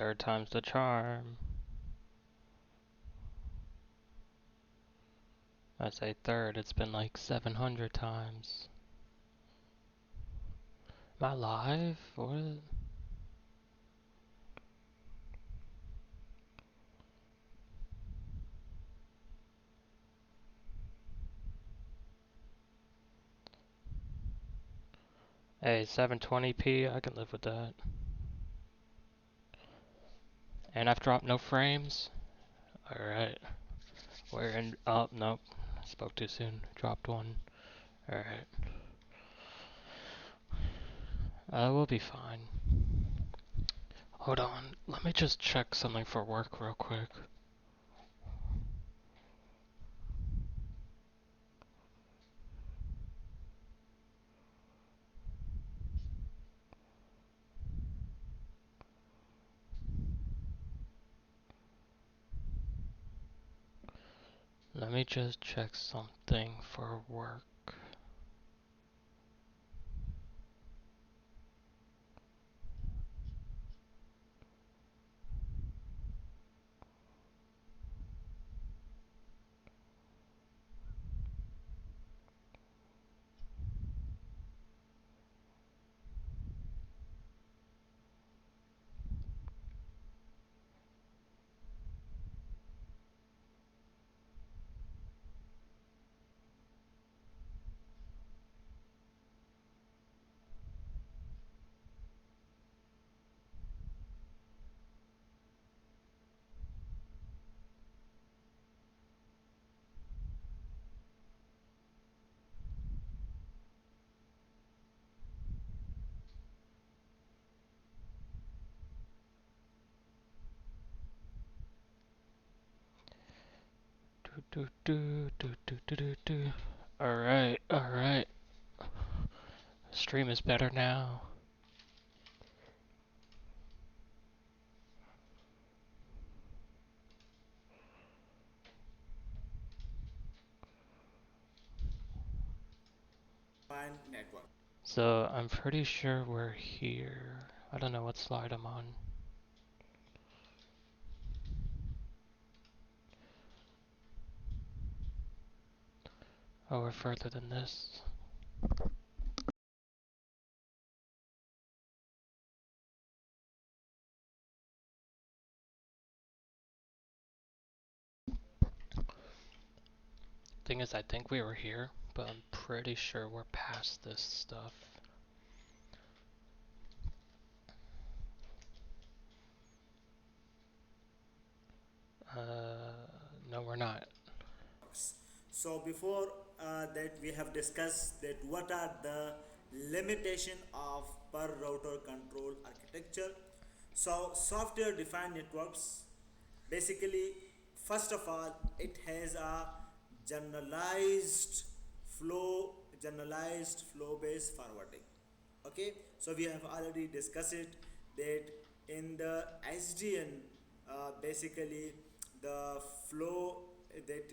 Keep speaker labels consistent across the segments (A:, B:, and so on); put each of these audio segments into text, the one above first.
A: Third time's the charm. I say third, it's been like 700 times. Am I live? What? Hey, 720p, I can live with that. And I've dropped no frames. Alright. We're in. Oh, nope. Spoke too soon. Dropped one. Alright. We'll be fine. Hold on. Let me just check something for work real quick. Let me just check something for work. Alright, alright. Stream is better now.
B: Network.
A: So, I'm pretty sure we're here. I don't know what slide I'm on. Oh, we're further than this. Thing is, I think we were here, but I'm pretty sure we're past this stuff. No, we're not.
B: So before that, we have discussed that what are the limitation of per router control architecture. So software defined networks, basically, first of all, it has a generalized generalized flow based forwarding. Okay, so we have already discussed it that in the SDN, basically the flow that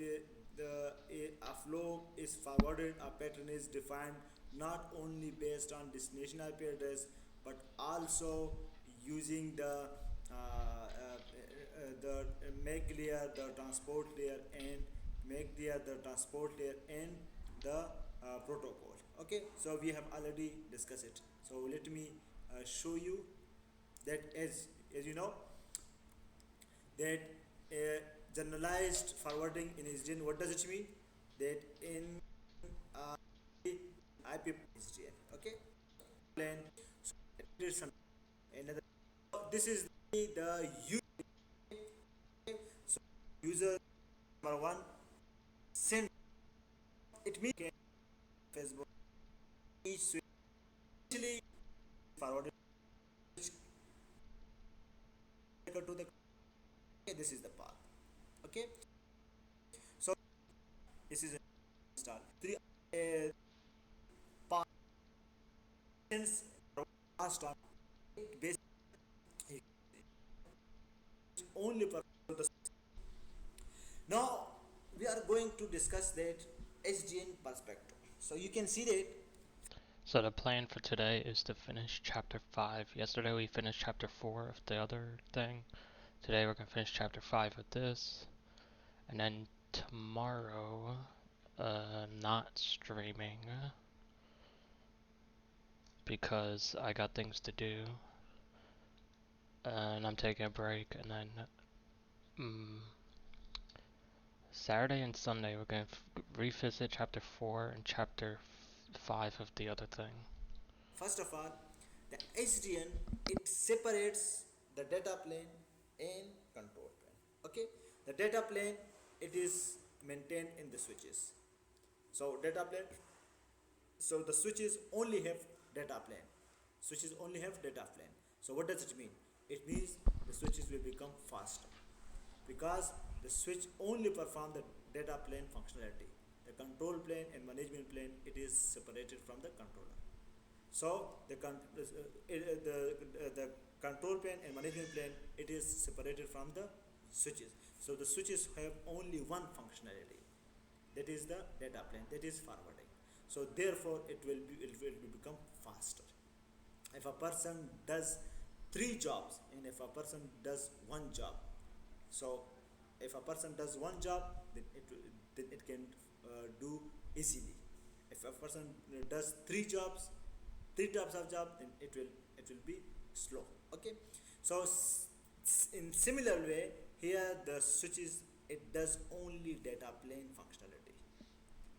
B: a flow is forwarded, a pattern is defined not only based on destination IP address but also using the make layer, the transport layer, and make the transport layer and the protocol. Okay, so we have already discussed it, so let me show you that as you know that generalized forwarding in SDN, what does it mean? That in IP SDN, okay, plan, so it's another, this is the user number one send, it means Facebook each switch actually forwarded to the, okay, this is the path. Okay, so this is a start three path since last time basically only for the, now we are going to discuss that SDN perspective. So you can see that.
A: So the plan for today is to finish chapter 5. Yesterday we finished chapter 4 of the other thing. Today we're going to finish chapter 5 of this. And then tomorrow, not streaming because I got things to do. And I'm taking a break. And then mm, Saturday and Sunday we're going to revisit chapter 4 and chapter 5 of the other thing.
B: First of all, the HDN, it separates the data plane and control plane. Okay, the data plane, it is maintained in the switches. So data plane, so the switches only have data plane. Switches only have data plane. So what does it mean? It means the switches will become faster because the switch only perform the data plane functionality. The control plane and management plane, it is separated from the controller. So the control plane and management plane, it is separated from the switches. So the switches have only one functionality, that is the data plane, that is forwarding. So therefore it will become faster. If a person does three jobs and if a person does one job, so if a person does one job, then it can do easily. If a person does three types of job, then it will be slow. Okay, so in similar way, here the switches, it does only data plane functionality,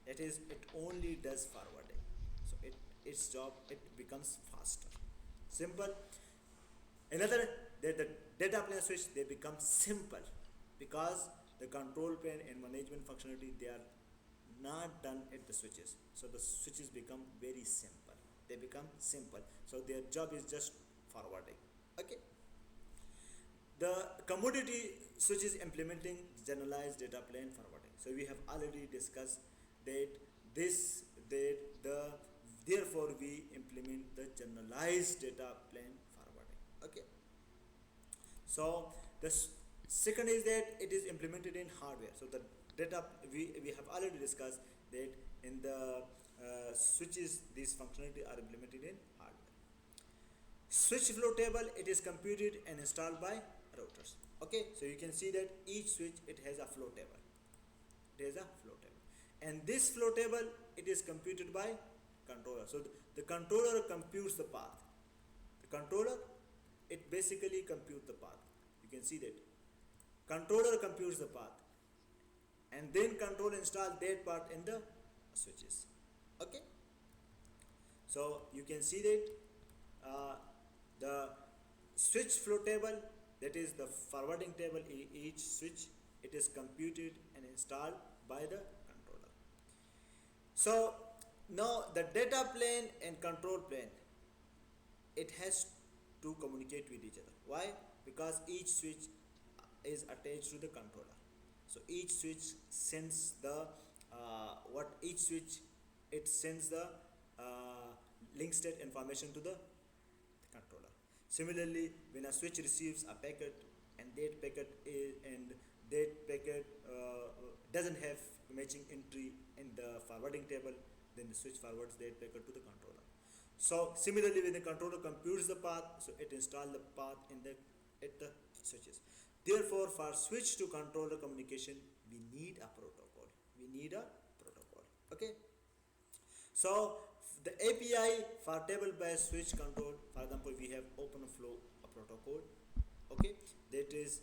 B: that is it only does forwarding. So its job, it becomes faster, simple. Another, the data plane switch, they become simple because the control plane and management functionality, they are not done at the switches. So the switches become very simple. They become simple. So their job is just forwarding. Okay. The commodity switch is implementing generalized data plane forwarding. So we have already discussed that this that the therefore we implement the generalized data plane forwarding. Okay. So the second is that it is implemented in hardware. So the data, we have already discussed that in the switches, these functionality are implemented in hardware. Switch flow table, it is computed and installed by routers. Okay, so you can see that each switch, it has a flow table. It has a flow table, and this flow table, it is computed by controller. So the controller computes the path. The controller, it basically computes the path. You can see that controller computes the path, and then control install that part in the switches. Okay, so you can see that the switch flow table, that is the forwarding table in each switch, it is computed and installed by the controller. So now the data plane and control plane, it has to communicate with each other. Why? Because each switch is attached to the controller. So each switch sends the what each switch, it sends the link state information to the controller. Similarly, when a switch receives a packet and that packet doesn't have matching entry in the forwarding table, then the switch forwards that packet to the controller. So similarly, when the controller computes the path, so it installs the path in the at the switches. Therefore, for switch to controller communication, we need a protocol. We need a protocol. Okay. So the API for table-based switch control, for example, we have OpenFlow protocol. Okay, that is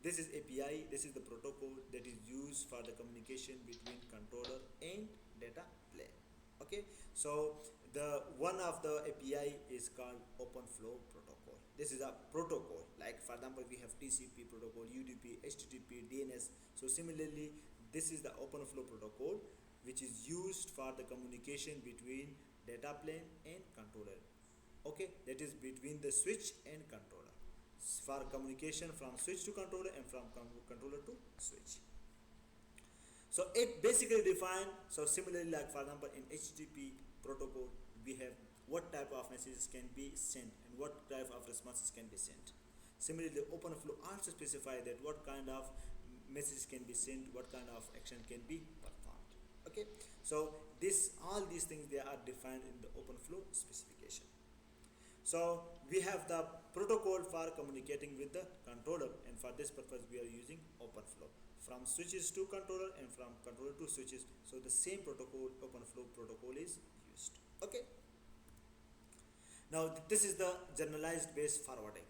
B: this is API. This is the protocol that is used for the communication between controller and data plane. Okay, so the one of the API is called OpenFlow protocol. This is a protocol. Like for example, we have TCP protocol, UDP, HTTP, DNS. So similarly, this is the OpenFlow protocol, which is used for the communication between data plane and controller. Okay, that is between the switch and controller, for communication from switch to controller and from controller to switch. So it basically define. So similarly, like for example, in HTTP protocol, we have what type of messages can be sent and what type of responses can be sent. Similarly, the OpenFlow also specify that what kind of messages can be sent, what kind of action can be performed. Okay, so this all these things they are defined in the OpenFlow specification. So we have the protocol for communicating with the controller, and for this purpose we are using OpenFlow. From switches to controller and from controller to switches, so the same protocol, OpenFlow protocol is used. Okay. Now this is the generalized base forwarding.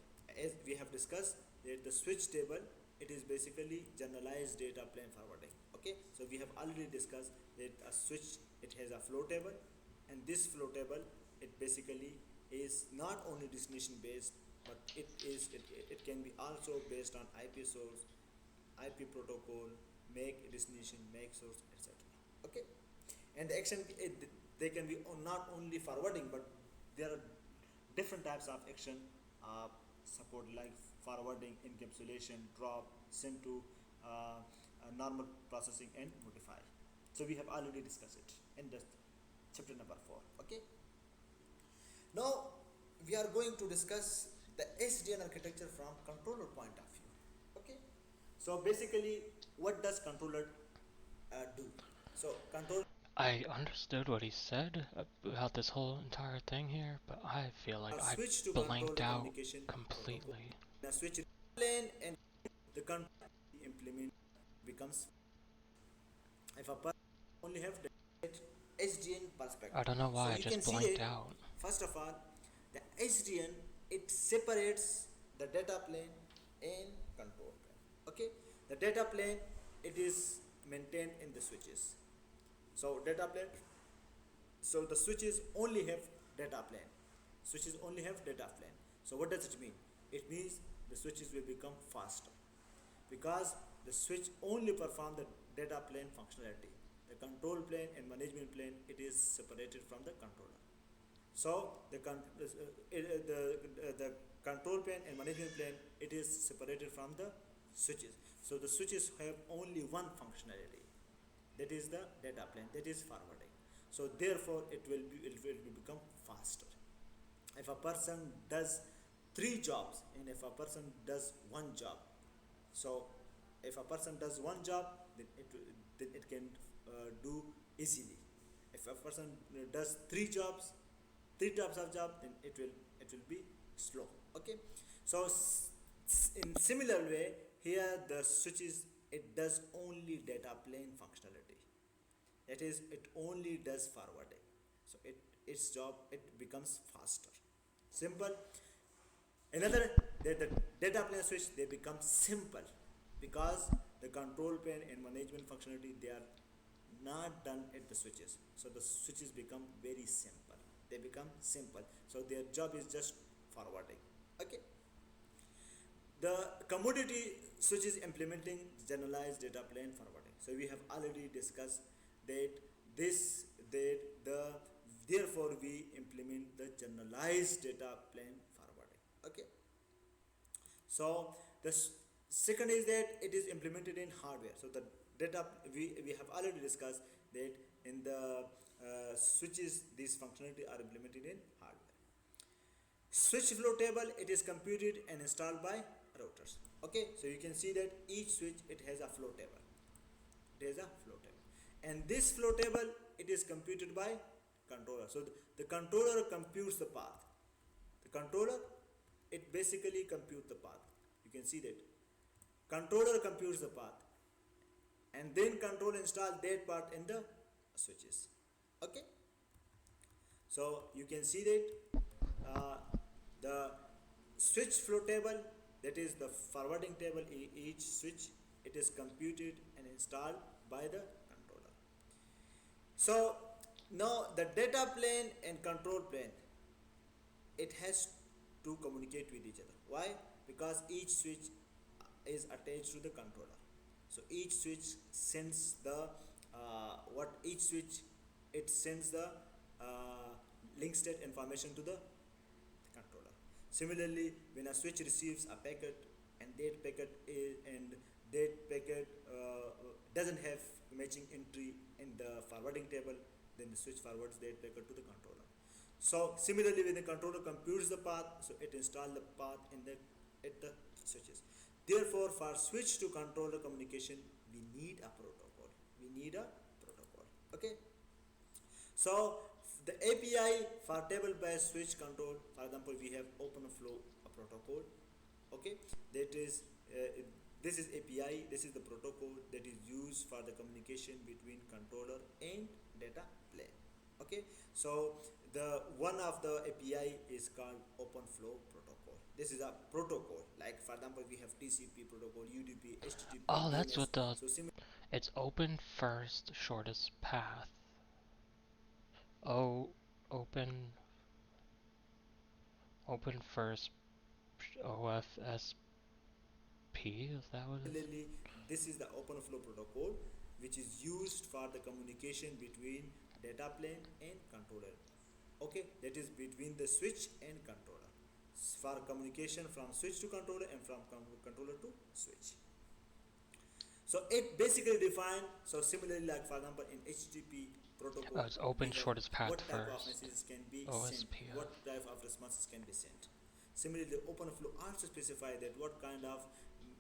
B: As we have discussed that the switch table, it is basically generalized data plane forwarding. Okay, so we have already discussed that a switch, it has a flow table, and this flow table, it basically is not only destination based, but it can be also based on IP source, IP protocol, make destination, make source, etc. Okay, and the action they can be not only forwarding, but there are different types of action support, like forwarding, encapsulation, drop, send to normal processing, and modify. So we have already discussed it in the chapter number 4. Okay, now we are going to discuss the SDN architecture from controller point of view. Okay, so basically what does controller do? So controller
A: I understood what he said about this whole entire thing here, but I feel like I
B: switch to
A: blanked
B: controller
A: out
B: communication protocol.
A: completely.
B: The switch plane and the control implement becomes, if a person only have the SDN
A: I
B: perspective.
A: don't know
B: So
A: why I
B: you can
A: just
B: see
A: blanked
B: that
A: out.
B: first of all, the SDN, it separates the data plane and control plane. Okay, the data plane, it is maintained in the switches. So data plane, so the switches only have data plane. Switches only have data plane. So what does it mean? It means the switches will become faster because the switch only perform the data plane functionality. The control plane and management plane, it is separated from the controller. So the control plane and management plane, it is separated from the switches. So the switches have only one functionality, that is the data plane, that is forwarding. So therefore it will become faster. If a person does 3 jobs and if a person does 1 job, so if a person does 1 job, then it can do easily. If a person does 3 jobs, 3 types of job, then it will be slow. Okay, so in similar way here the switches, it does only data plane functionality, that is it only does forwarding. So its job, it becomes faster, simple. Another, the data plane switch, they become simple because the control plane and management functionality, they are not done at the switches. So the switches become very simple. They become simple. So their job is just forwarding. Okay. The commodity switch is implementing generalized data plane forwarding. So we have already discussed that this that the therefore we implement the generalized data plane forwarding. Okay. So the second is that it is implemented in hardware. So the data, we have already discussed that in the switches these functionality are implemented in hardware. Switch flow table, it is computed and installed by routers. Okay, so you can see that each switch, it has a flow table. It has a flow table, and this flow table, it is computed by controller. So the controller computes the path. The controller, it basically computes the path. You can see that controller computes the path, and then controller install that part in the switches. Okay, so you can see that the switch flow table, that is the forwarding table, each switch, it is computed and installed by the controller. So now the data plane and control plane, it has to communicate with each other. Why? Because each switch is attached to the controller. So each switch sends the what each switch, it sends the link state information to the controller. Similarly, when a switch receives a packet and that packet doesn't have matching entry in the forwarding table, then the switch forwards that packet to the controller. So similarly, when the controller computes the path, so it installs the path in the at the switches. Therefore, for switch to controller communication, we need a protocol. We need a protocol. Okay, so the API for table-based switch control, for example, we have OpenFlow protocol. Okay, that is this is API. This is the protocol that is used for the communication between controller and data plane. Okay, so the one of the API is called OpenFlow protocol. This is a protocol. Like for example, we have TCP protocol, UDP, HTTP,
A: Oh, that's
B: DNS.
A: what the.
B: So similar.
A: It's open first, shortest path. Oh, open. Open first, OFSP. Is that what it is?
B: Similarly, this is the OpenFlow protocol, which is used for the communication between data plane and controller. Okay, that is between the switch and controller. For communication from switch to controller and from controller to switch. So it basically define. So similarly, like for example, in HTTP
A: Oh,
B: protocol,
A: it's
B: we
A: open
B: have
A: shortest path
B: what type of
A: first.
B: messages can be sent,
A: OSPF.
B: what type of responses can be sent. Similarly, OpenFlow also specify that what kind of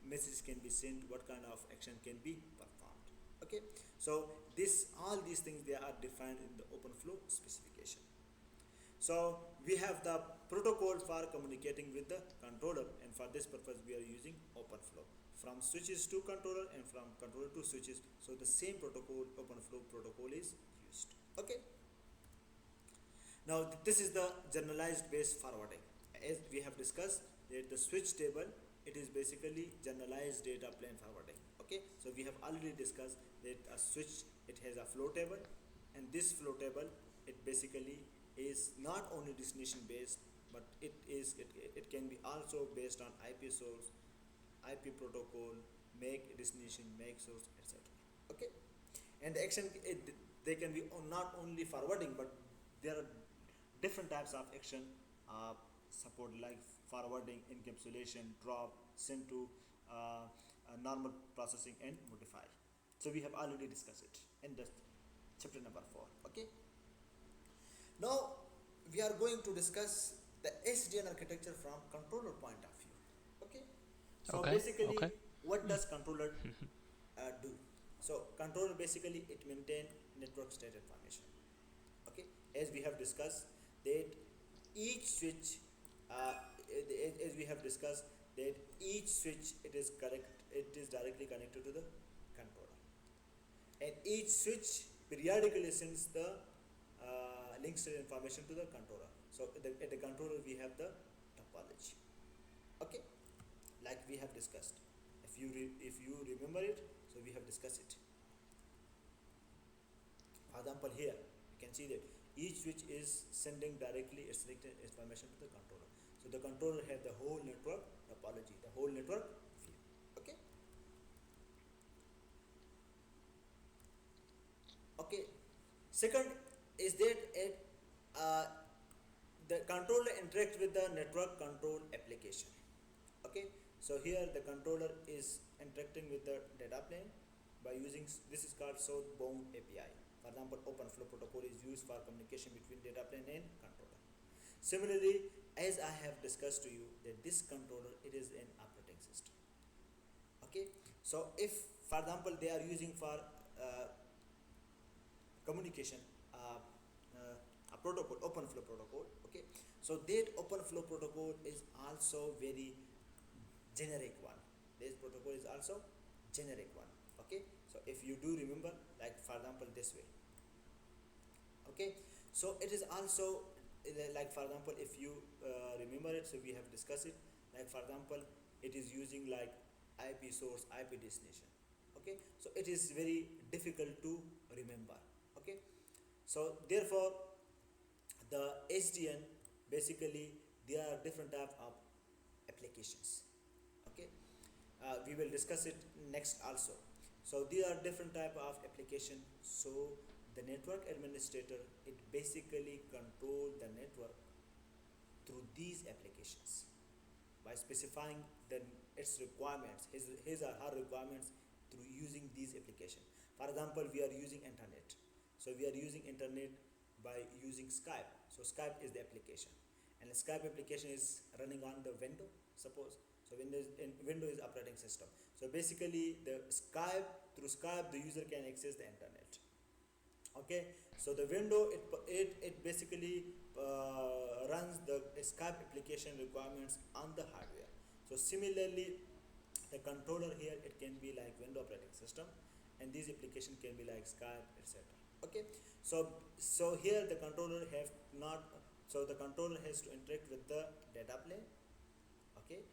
B: messages can be sent, what kind of action can be performed. Okay, so this all these things they are defined in the OpenFlow specification. So we have the protocol for communicating with the controller, and for this purpose we are using OpenFlow. From switches to controller and from controller to switches, so the same protocol, OpenFlow protocol is used. Okay. Now this is the generalized base forwarding. As we have discussed that the switch table, it is basically generalized data plane forwarding. Okay, so we have already discussed that a switch, it has a flow table, and this flow table, it basically is not only destination based, but it can be also based on IP source, IP protocol, make destination, make source, etc. Okay, and the action they can be not only forwarding, but there are different types of action support, like forwarding, encapsulation, drop, send to normal processing, and modify. So we have already discussed it in the chapter number 4. Okay, now we are going to discuss the SDN architecture from controller point of view. Okay, so
A: Okay,
B: basically
A: okay.
B: what does controller do? So controller basically it maintain network state information. Okay, as we have discussed that each switch as we have discussed that each switch it is directly connected to the controller, and each switch periodically sends the link state information to the controller. So at the controller we have the topology. Okay, like we have discussed, if you remember it, so we have discussed it. For example, here you can see that each switch is sending directly its selected information to the controller. So the controller has the whole network topology, the whole network view. Okay. Okay. Second is that uh, the controller interacts with the network control application. Okay. So here the controller is interacting with the data plane by using this is called southbound API. For example, OpenFlow protocol is used for communication between data plane and controller. Similarly, as I have discussed to you that this controller it is an operating system. Okay, so if for example they are using for communication a protocol, OpenFlow protocol. Okay, so that OpenFlow protocol is also very generic one. This protocol is also generic one. Okay, so if you do remember, like for example this way. Okay, so it is also like for example if you remember it, so we have discussed it, like for example it is using like IP source, IP destination. Okay, so it is very difficult to remember. Okay, so therefore the SDN basically there are different type of applications. Okay, we will discuss it next also. So there are different type of application. So the network administrator it basically control the network through these applications by specifying the its requirements, his or her requirements through using these applications. For example, we are using internet, so we are using internet by using Skype. So Skype is the application, and the Skype application is running on the window, suppose. So window is operating system. So basically the Skype, through Skype the user can access the internet Okay, so the window it basically runs the Skype application requirements on the hardware. So similarly, the controller here, it can be like window operating system, and these application can be like Skype, etc. Okay, so here the controller have not, so the controller has to interact with the data plane. Okay,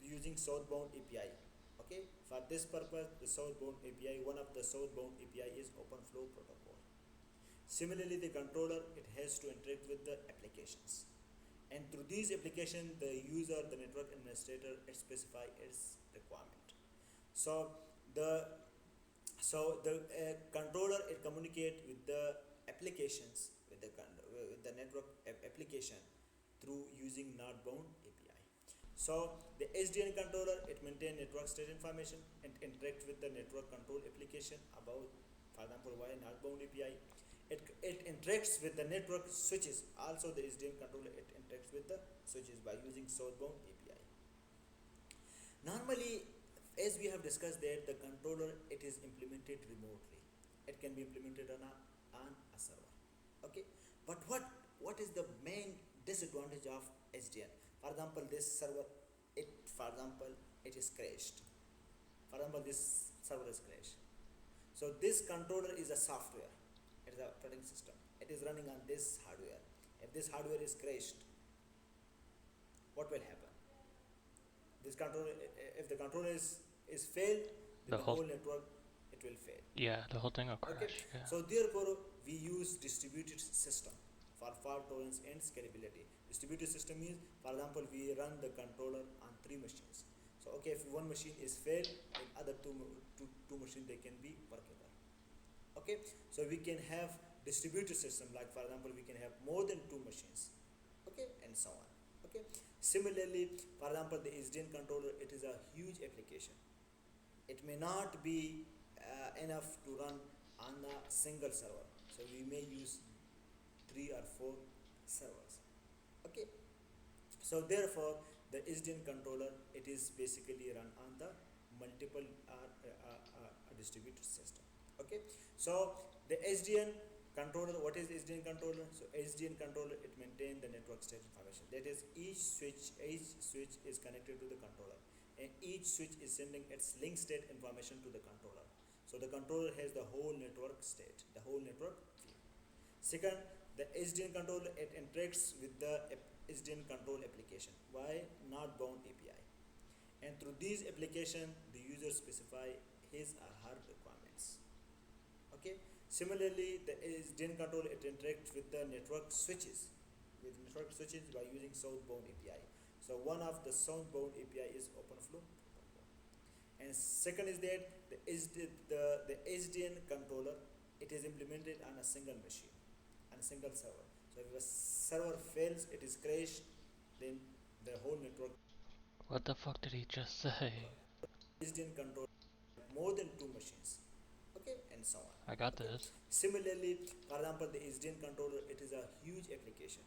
B: using southbound API. Okay, for this purpose, the southbound API, one of the southbound API is OpenFlow protocol. Similarly, the controller, it has to interact with the applications, and through these applications, the user, the network administrator, it specify its requirement. So the the controller, it communicate with the applications, with the network application through using northbound API. So the SDN controller, it maintain network state information and interact with the network control application about, for example, via northbound API. It interacts with the network switches. Also, the SDN controller, it interacts with the switches by using southbound API. Normally, as we have discussed that the controller, it is implemented remotely. It can be implemented on a server. Okay, but what is the main disadvantage of SDN? For example, this server, it for example, it is crashed. For example, this server is crashed. So this controller is a software. It is a operating system. It is running on this hardware. If this hardware is crashed, what will happen? This controller, if the controller is failed, then
A: The
B: the
A: whole,
B: whole network, it will fail.
A: yeah, the whole thing will
B: Okay,
A: crash. Yeah.
B: so therefore we use distributed system for fault tolerance and scalability. Distributed system means, for example, we run the controller on 3 machines. So okay, if one machine is failed, then other two machines, they can be workable. Okay, so we can have distributed system, like for example, we can have more than 2 machines. Okay, and so on. Okay, similarly, for example, the SDN controller, it is a huge application. It may not be enough to run on a single server, so we may use 3 or 4 servers. Okay, so therefore the SDN controller, it is basically run on the multiple distributed system. Okay, so the SDN controller, what is SDN controller? So SDN controller, it maintains the network state information. That is, each switch is connected to the controller, and each switch is sending its link state information to the controller. So the controller has the whole network state, the whole network view. Second, the SDN controller, it interacts with the SDN control application. Why? Not-bound API. And through these application, the user specify his or her requirements. Okay. Similarly, the SDN controller, it interacts with the network switches, by using southbound API. So one of the southbound API is OpenFlow. And second is that the SDN controller, it is implemented on a single machine, on a single server. So if a server fails, it is crashed, then the whole network.
A: What the fuck did he just say?
B: SDN controller more than 2 machines. Okay, and so on.
A: I got
B: Okay.
A: this.
B: Similarly, for example, the SDN controller, it is a huge application.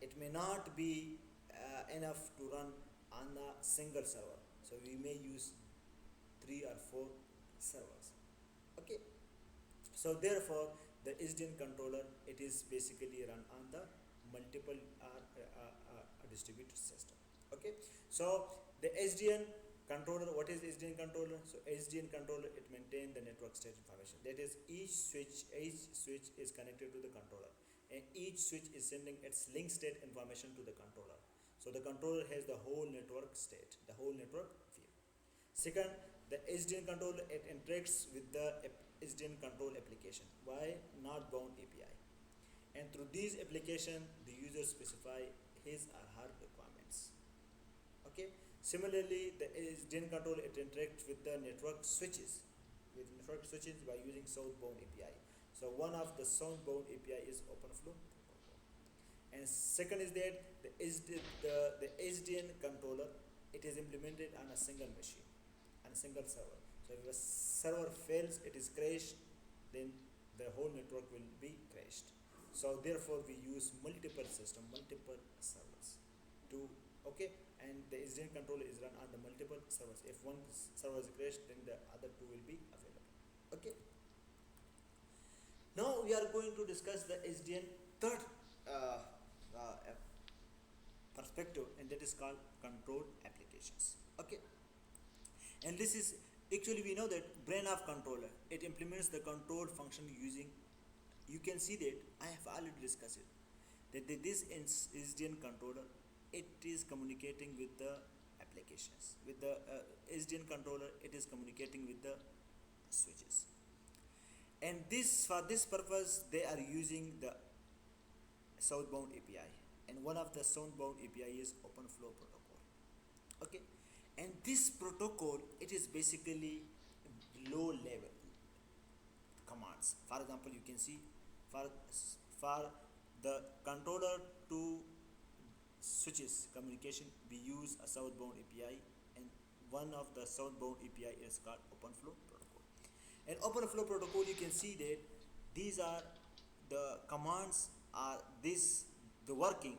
B: It may not be enough to run on a single server, so we may use 3 or 4 servers. Okay, so therefore the SDN controller, it is basically run on the multiple distributed system. Okay, so the SDN controller, what is SDN controller? So SDN controller, it maintains the network state information. That is, each switch is connected to the controller, and each switch is sending its link state information to the controller. So the controller has the whole network state, the whole network view. Second, the SDN controller, it interacts with the SDN control application. Why? Not-bound API. And through these application, the user specify his or her requirements. Okay. Similarly, the SDN controller, it interacts with the network switches, by using southbound API. So one of the southbound API is OpenFlow. And second is that the SDN controller, it is implemented on a single machine, on a single server. So if a server fails, it is crashed, then the whole network will be crashed. So therefore we use multiple servers to, okay, and the SDN controller is run on the multiple servers. If one server is crashed, then the other two will be available. Okay. we are going to discuss the SDN third uh, perspective, and that is called control applications. Okay, and this is actually, we know that brain of controller, it implements the control function using, you can see that I have already discussed it, that this SDN controller, it is communicating with the applications, with the SDN controller, it is communicating with the switches, and this, for this purpose they are using the southbound API, and one of the southbound API is open flow protocol. Okay, and this protocol, it is basically low level commands. For example, you can see, for for the controller to switches communication, we use a southbound API, and one of the southbound API is called open flow protocol. And open flow protocol, you can see that these are the commands, are this the working,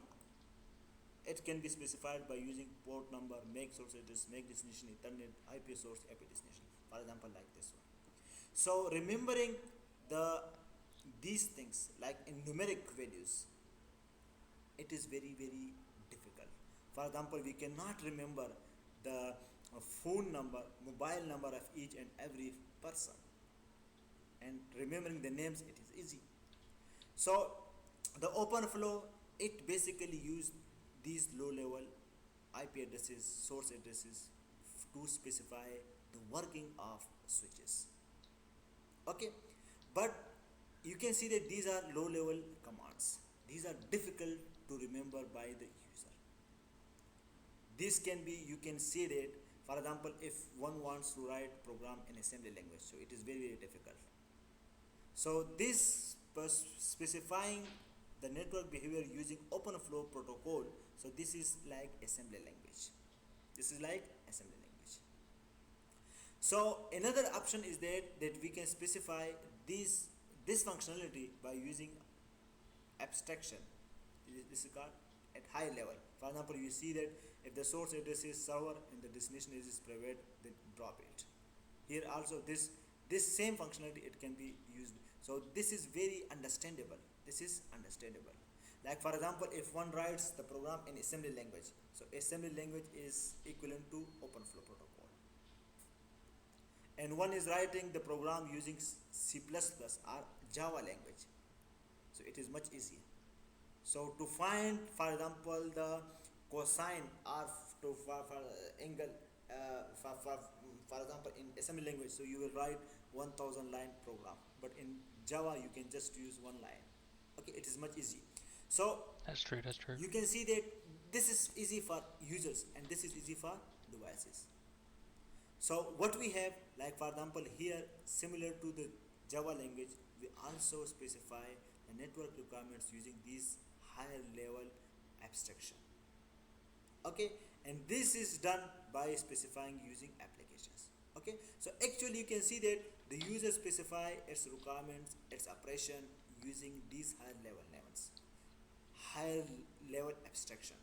B: it can be specified by using port number, make source address, make destination, ethernet, IP source, IP destination, for example, like this one. So remembering the these things like in numeric values, it is very difficult. For example, we cannot remember the phone number, mobile number of each and every person, and remembering the names, it is easy. So the open flow, it basically use these low level IP addresses, source addresses, to specify the working of switches. Okay, but you can see that these are low level commands, these are difficult to remember by the user. This can be, you can see that, for example, if one wants to write program in assembly language, so it is very difficult. So this specifying the network behavior using open flow protocol, so this is like assembly language, this is like assembly language. So another option is that we can specify this functionality by using abstraction. This is called at high level. For example, you see that if the source address is server and the destination is private, then drop it. Here also this same functionality, it can be used. So this is very understandable, this is understandable. Like for example, if one writes the program in assembly language, so assembly language is equivalent to open flow protocol, and one is writing the program using C++ or Java language, so it is much easier. So to find, for example, the cosine or for angle, for example, in assembly language, so you will write 1000 line program, but in Java you can just use one line. Okay, it is much easy. So
A: That's true, that's true.
B: you can see that this is easy for users and this is easy for devices. So what we have, like for example here, similar to the Java language, we also specify the network requirements using these higher level abstraction. Okay, and this is done by specifying using applications. Okay, so actually you can see that the user specify its requirements, its operation using these higher level levels, higher level abstraction,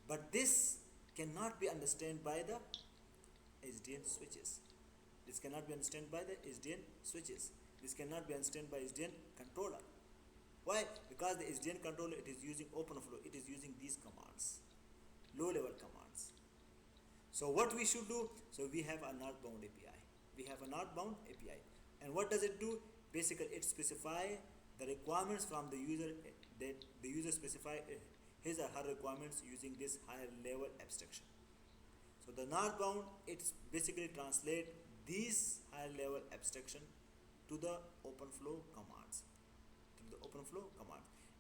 B: but this cannot be understood by the SDN switches. This cannot be understood by the SDN switches. This cannot be understood by SDN controller. Why? Because the SDN controller, it is using open flow, it is using these commands, low level commands. So what we should do, so we have a northbound API. We have a northbound API. And what does it do? Basically it specify the requirements from the user, that the user specify his or her requirements using this higher level abstraction. So the northbound, it's basically translate these higher level abstraction to the open flow commands,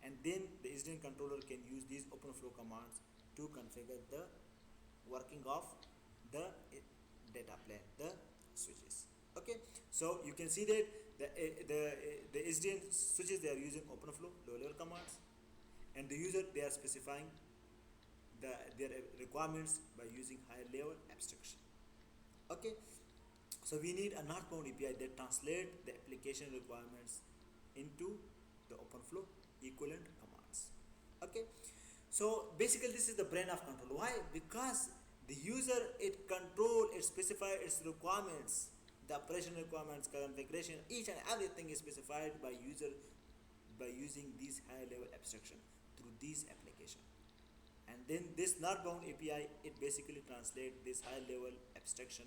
B: and then the SDN controller can use these open flow commands to configure the working of the data plane, the switches. Okay, so you can see that the SDN switches, they are using open flow low level commands, and the user, they are specifying their requirements by using higher level abstraction. Okay, so we need a northbound API that translate the application requirements into the open flow equivalent commands. Okay, so basically this is the brain of control. Why? Because the user, it control, it specify its requirements, the operation requirements, configuration, each and everything is specified by user by using these higher level abstraction through these application. And then this not bound API, it basically translates this high level abstraction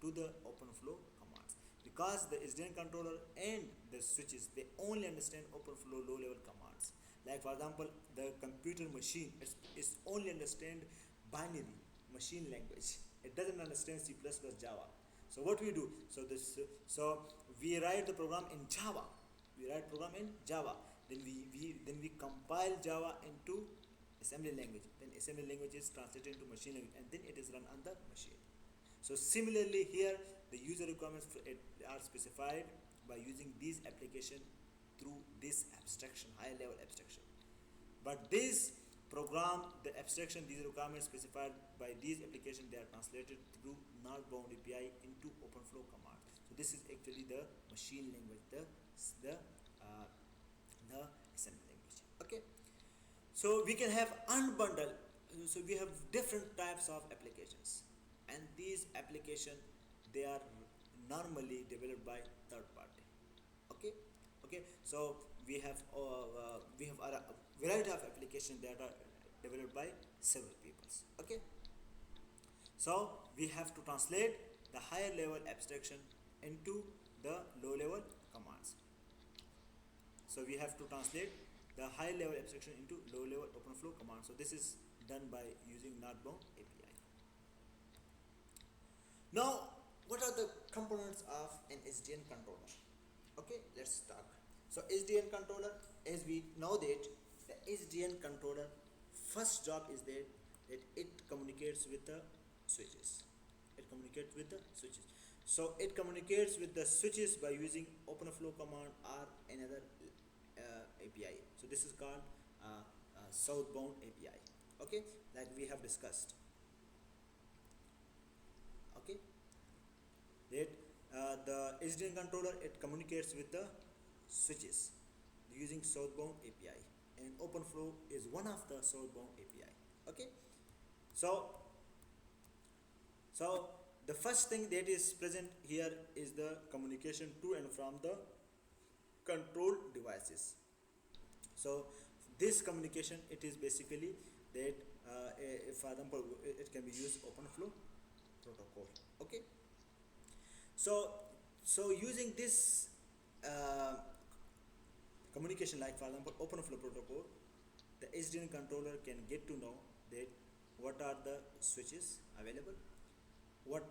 B: to the OpenFlow commands, because the SDN controller and the switches, they only understand OpenFlow low level commands. Like for example, the computer machine is only understand binary machine language. It doesn't understand C++ Java. So what we do, so we write the program in Java, we write program in Java, then we compile Java into assembly language, then assembly language is translated into machine language, and then it is run on the machine. So similarly here, the user requirements are specified by using these application through this abstraction, high level abstraction. But this program, the abstraction, these requirements specified by these applications, they are translated through not bound API into OpenFlow command. So this is actually the machine language, the uh, the assembly language. Okay. So we can have unbundled. So we have different types of applications, and these applications, they are normally developed by third party. Okay, okay. So we have a variety of applications that are developed by several peoples. Okay. So we have to translate the higher level abstraction into the low level commands. So we have to translate the high level abstraction into low level OpenFlow command. So this is done by using not bound API. Now, what are the components of an SDN controller? Okay, let's start. So SDN controller, as we know that the SDN controller first job is that it communicates with the switches. It communicates with the switches. So it communicates with the switches by using OpenFlow command or another API. So this is called southbound API. Okay, like we have discussed. Okay, that the SDN controller, it communicates with the switches using southbound API, and OpenFlow is one of the southbound API. Okay, so so the first thing that is present here is the communication to and from the control devices. So this communication, it is basically that for example, it can be used OpenFlow protocol. Okay, so so using this uh, communication, like for example OpenFlow protocol, the SDN controller can get to know that what are the switches available, what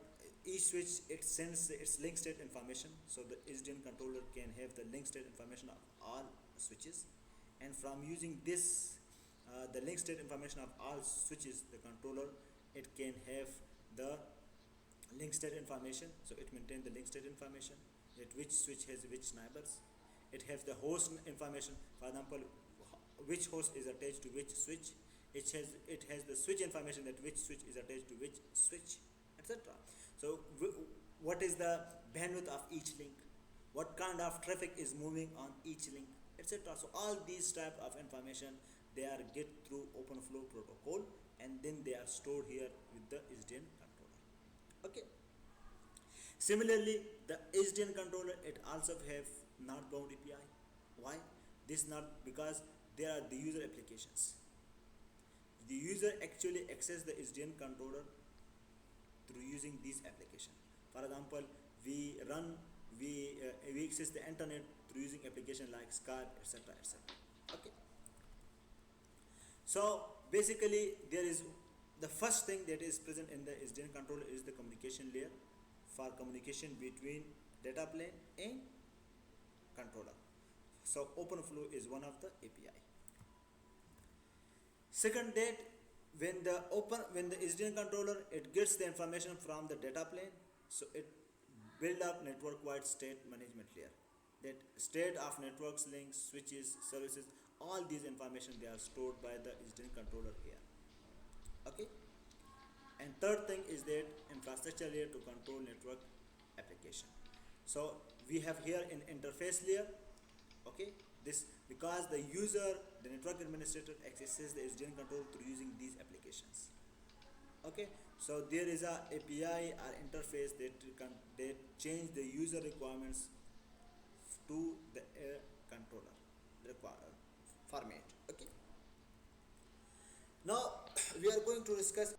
B: each switch, it sends its link state information. So the SDN controller can have the link state information of all switches, and from using this the link state information of all switches, the controller, it can have the link state information. So it maintains the link state information, that which switch has which neighbors. It has the host information, for example which host is attached to which switch. It has the switch information, that which switch is attached to which switch, etc. So what is the bandwidth of each link, what kind of traffic is moving on each link, etc. So all these type of information, they are get through OpenFlow protocol, and then they are stored here with the SDN controller. Okay, similarly the SDN controller, it also have not bound API. Why this? Not because they are the user applications. The user actually access the SDN controller through using this application. For example, we access the internet through using application like Skype, etc., etc. Okay, so basically there is the first thing that is present in the SDN controller is the communication layer for communication between data plane and controller. So OpenFlow is one of the API. Second, that when the SDN controller, it gets the information from the data plane, so it build up network wide state management layer. That state of networks, links, switches, services, all these information, they are stored by the SDN controller here. Okay, and third thing is that infrastructure layer to control network application. So we have here an interface layer. Okay, this because the user, the network administrator, accesses the SDN controller through using these applications. Okay, so there is a API or interface that change the user requirements to the controller. format. Okay. Now we are going to discuss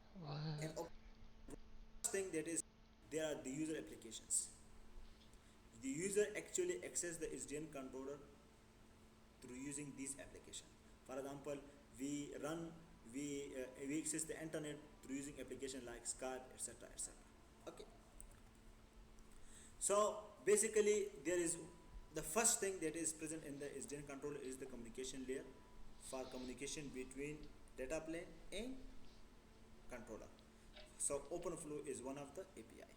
B: an
A: What?
B: thing, that is there are the user applications. The user actually access the SDN controller through using these application. For example, we run we access the internet through using application like Skype, etc., etc. Okay. So basically, there is the first thing that is present in the SDN controller is the communication layer for communication between data plane and controller. So OpenFlow is one of the API.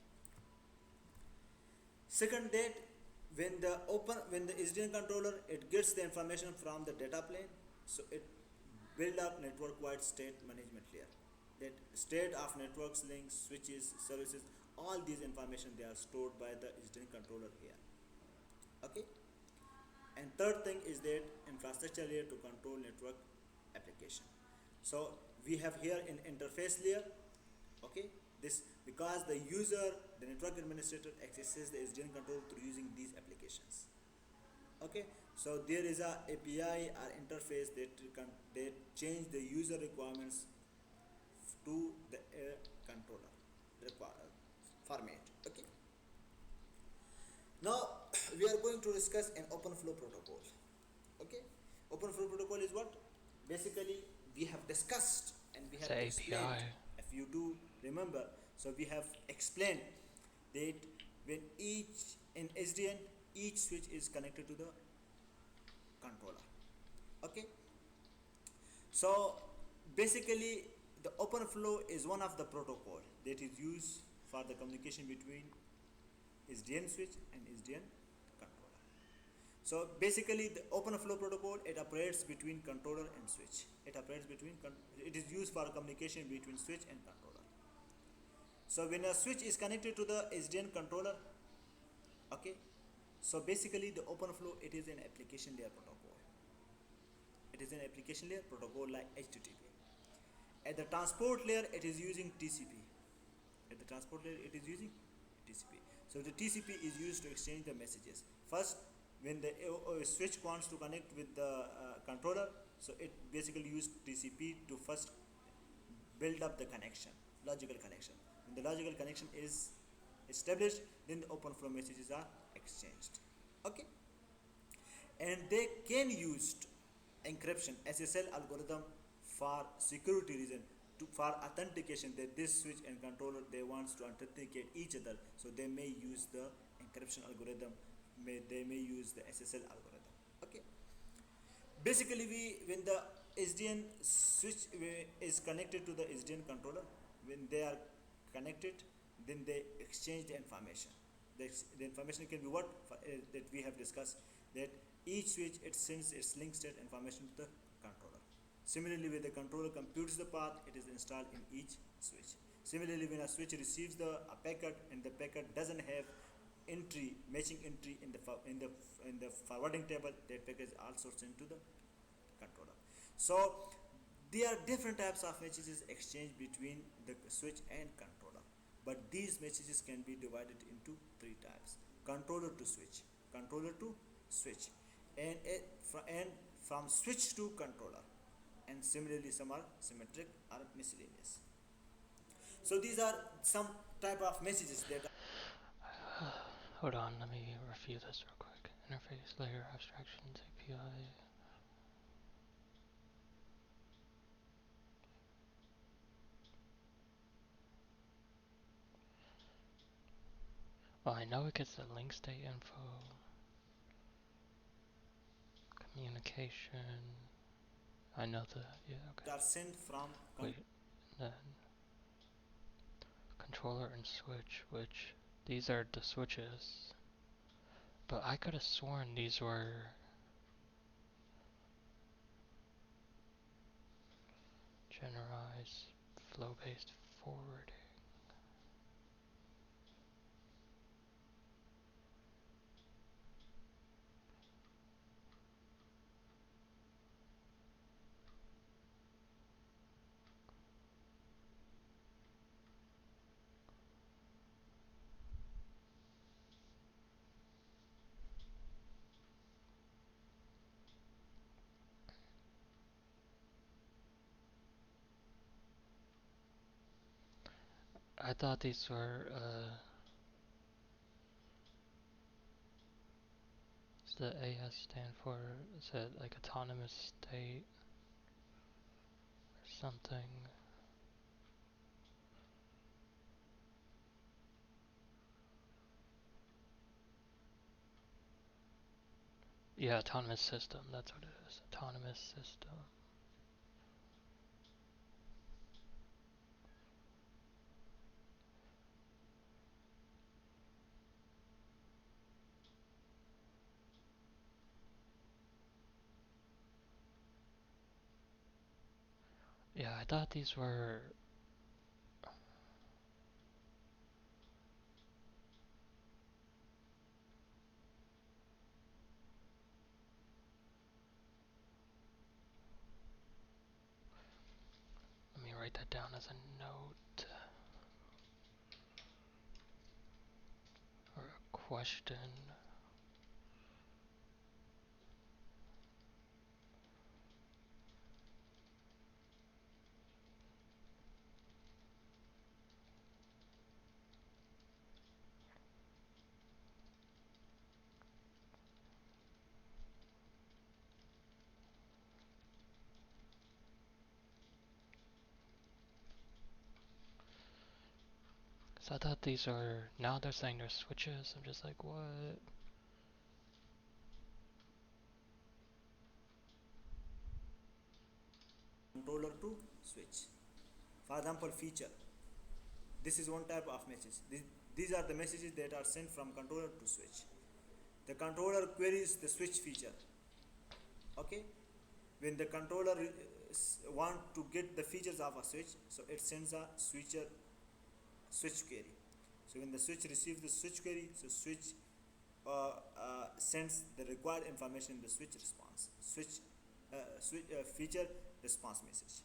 B: Second, that when the SDN controller, it gets the information from the data plane, so it build up network wide state management layer. That state of networks, links, switches, services, all these information they are stored by the SDN controller here. Okay. And third thing is that infrastructure layer to control network application. So we have here in interface layer. Okay. This because the user, the network administrator, accesses the SDN control through using these applications. Okay. So there is a API or interface that change the user requirements to the controller format. Okay. Now we are going to discuss an open flow protocol. Okay. Open flow protocol is what? Basically, we have discussed and we
A: It's
B: have
A: the
B: explained.
A: API.
B: If you do remember, so we have explained that when each in SDN, each switch is connected to the controller. Okay. So basically, the open flow is one of the protocol that is used for the communication between SDN switch and SDN controller. So basically, the open flow protocol, it operates between controller and switch. It is used for communication between switch and controller. So when a switch is connected to the SDN controller, okay. So basically, the open flow, it is an application layer protocol. It is an application layer protocol like HTTP. At the transport layer, it is using TCP. At the transport layer, it is using TCP. So the TCP is used to exchange the messages. First, when the switch wants to connect with the controller, so it basically uses TCP to first build up the connection, logical connection. When the logical connection is established, then the open flow messages are exchanged. Okay. And they can use encryption SSL algorithm for security reason, for authentication, that this switch and controller they wants to authenticate each other, so they may use the encryption algorithm, they may use the SSL algorithm. Okay. Basically, when the SDN switch is connected to the SDN controller, when they are connected, then they exchange the information. The information can be what that we have discussed, that each switch it sends its link state information to the controller. Similarly, when the controller computes the path, it is installed in each switch. Similarly, when a switch receives a packet and the packet doesn't have matching entry in the forwarding table, that packet is also sent to the controller. So there are different types of messages exchanged between the switch and controller, but these messages can be divided into three types: controller to switch, and from switch to controller, and similarly some are symmetric or miscellaneous. So these are some type of messages that are
A: Hold on, let me review this real quick. Interface layer abstractions API. Well, I know it gets the link state info, communication. I know the, yeah, okay.
B: are sent from
A: Wait, then controller and switch, which these are the switches. But I could have sworn these were generalized flow-based forwarding. I thought these were, does the AS stand for, is it like autonomous state or something? Yeah, autonomous system, that's what it is. Autonomous system. Yeah, I thought these were. Let me write that down as a note or a question. So I thought these are. Now they're saying they're switches. I'm just like, what?
B: controller to switch. For example, feature. This is one type of message. These are the messages that are sent from controller to switch. The controller queries the switch feature. Okay, when the controller want to get the features of a switch, so it sends a switch query. So when the switch receives the switch query, so switch sends the required information in the switch response feature response message.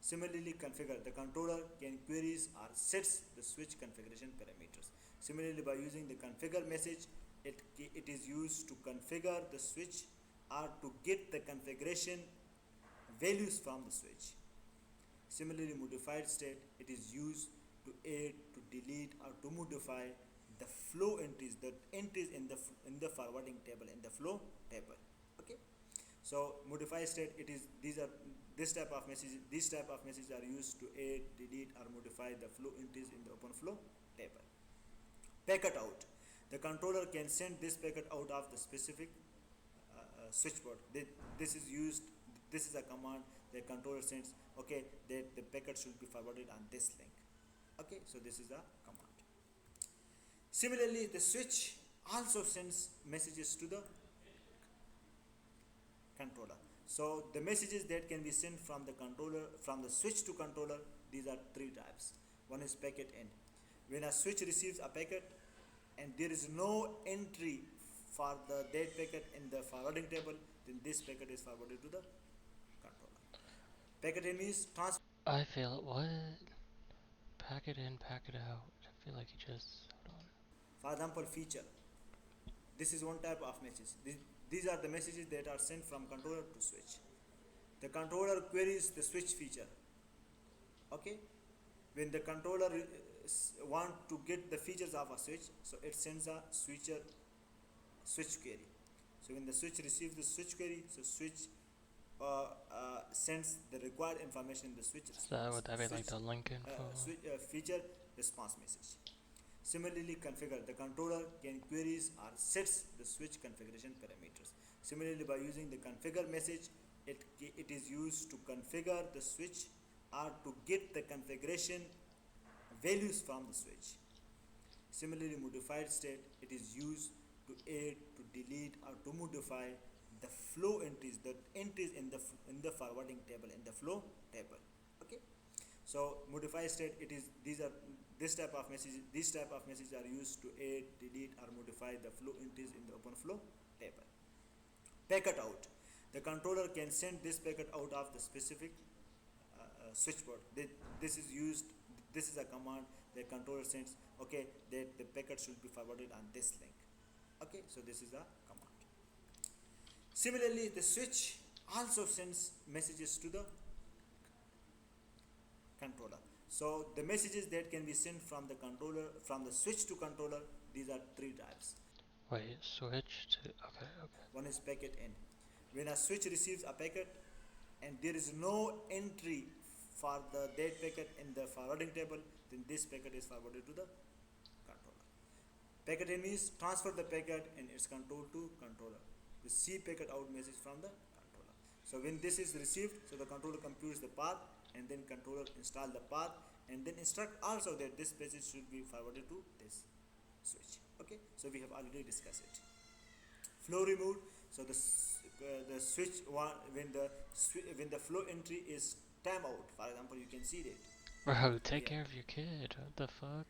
B: Similarly, configure. The controller can queries or sets the switch configuration parameters. Similarly, by using the configure message, it is used to configure the switch or to get the configuration values from the switch. Similarly, modified state, it is used to add, to delete, or to modify the flow entries, the entries in the forwarding table, in the flow table. Okay. So modified state, it is these type of messages are used to add, delete, or modify the flow entries in the open flow table. Packet out. The controller can send this packet out of the specific switchboard. This is used. This is a command the controller sends. Okay, that the packet should be forwarded on this link. Okay, so this is a command. Similarly, the switch also sends messages to the controller. So the messages that can be sent from the controller, from the switch to controller, these are three types. One is packet end. When a switch receives a packet and there is no entry for the that packet in the forwarding table, then this packet is forwarded to the controller. Packet end means transfer.
A: I feel it. What? Pack it in, pack it out. I feel like you just. Hold on.
B: For example, feature. This is one type of message. These are the messages that are sent from controller to switch. The controller queries the switch feature. Okay, when the controller want to get the features of a switch, so it sends a switch query. So when the switch receives the switch query, so switch sends the required information in the switch
A: Is that
B: response
A: would that be like the link info?
B: feature response message. Similarly, configure. The controller can queries or sets the switch configuration parameters. Similarly, by using the configure message, it is used to configure the switch or to get the configuration values from the switch. Similarly, modified state, it is used to add, to delete, or to modify the flow entries, the entries in the forwarding table, in the flow table. Okay. So modified state, it is these type of messages are used to add, delete, or modify the flow entries in the open flow table. Packet out. The controller can send this packet out of the specific switchboard. This is used. This is a command the controller sends. Okay, that the packet should be forwarded on this link. Okay, so this is a command. Similarly, the switch also sends messages to the controller. So the messages that can be sent from the controller, from the switch to controller, these are three types.
A: Wait, switch to. Okay, okay.
B: One is packet end. When a switch receives a packet and there is no entry for the that packet in the forwarding table, then this packet is forwarded to the controller. Packet in means transfer the packet and its control to controller. The C packet out message from the controller. So when this is received, so the controller computes the path and then controller install the path and then instruct also that this message should be forwarded to this switch. Okay, so we have already discussed it. Flow removed. So the switch one when the flow entry is timeout. For example, you can see that
A: Bro, take
B: here.
A: care of your kid. What the fuck?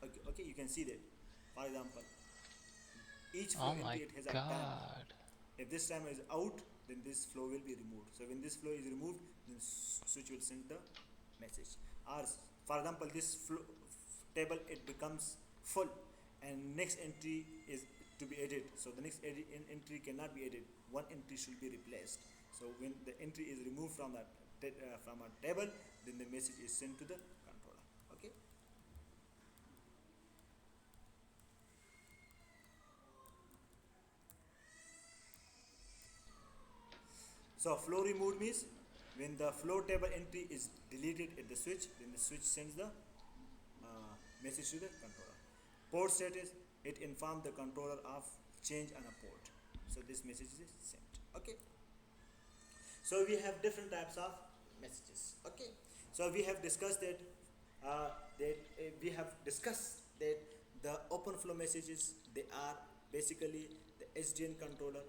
B: Okay, okay, you can see that. For example, each flow
A: Oh my
B: entry it has a timer.
A: god.
B: If this timer is out, then this flow will be removed. So when this flow is removed, then switch will send the message. Or for example, this table it becomes full, and next entry is to be added. So the next entry cannot be added. One entry should be replaced. So when the entry is removed from from a table, then the message is sent to the controller. Okay. So flow removed means when the flow table entry is deleted at the switch, then the switch sends the message to the controller. Port status, it informs the controller of change on a port. So this message is sent. Okay. So we have different types of messages. Okay. So we have discussed that we have discussed that the open flow messages they are basically the SDN controller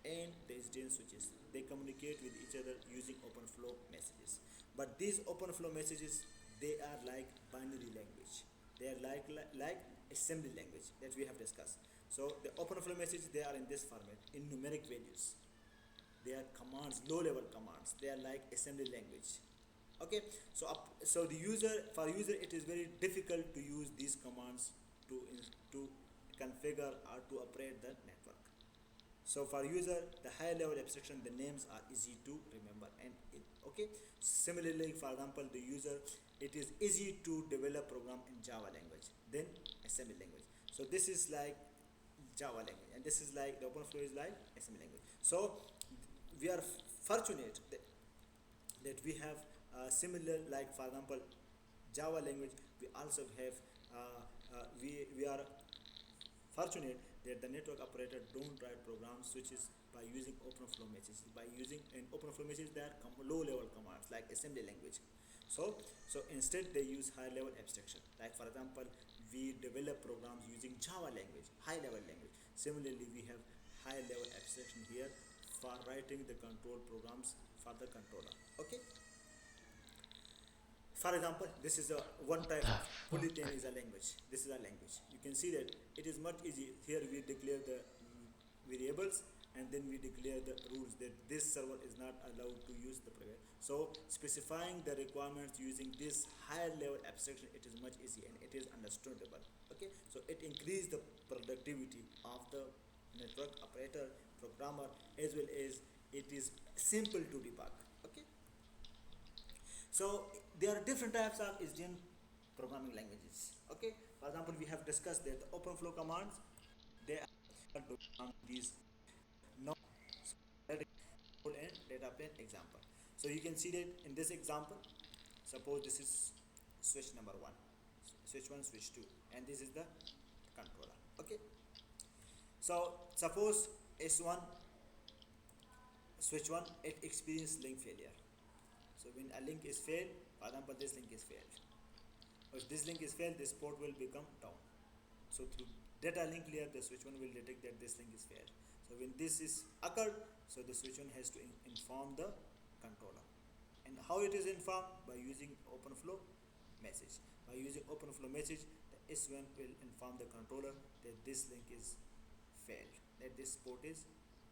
B: and the SDN switches. They communicate with each other using open flow messages. But these open flow messages they are like binary language. They are like assembly language that we have discussed. So the open flow messages they are in this format in numeric values. They are commands, low level commands. They are like assembly language. Okay, so the user it is very difficult to use these commands to configure or to operate the network. So for user, the higher level abstraction, the names are easy to remember okay. Similarly, for example, the user, it is easy to develop program in Java language, then assembly language. So this is like Java language, and this is like the OpenFlow is like assembly language. So we are fortunate that we have similar, like for example, Java language. We also have we are fortunate that the network operator don't write program switches by using open flow messages. By using an open flow message, they are low level commands like assembly language. So instead they use high level abstraction. Like for example, we develop programs using Java language, high level language. Similarly, we have high level abstraction here for writing the control programs for the controller. Okay. For example, this is a one type
A: The
B: of polythene
A: fuck?
B: is a language. This is a language. You can see that it is much easy. Here we declare the variables and then we declare the rules that this server is not allowed to use the private. So specifying the requirements using this higher level abstraction, it is much easy and it is understandable. Okay, so it increases the productivity of the network operator, programmer, as well as it is simple to debug. Okay. So there are different types of SDN programming languages. Okay, for example, we have discussed that the OpenFlow commands they are to program these non and data plane example. So you can see that in this example, suppose this is switch number one, switch one, switch two, and this is the controller. Okay, so suppose S1 switch one it experience link failure. So when a link is failed, for example, this link is failed. If this link is failed, this port will become down. So through data link layer, the switch one will detect that this link is failed. So when this is occurred, so the switch one has to inform the controller. And how it is informed? By using OpenFlow message. By using OpenFlow message, the S1 will inform the controller that this link is failed, that this port is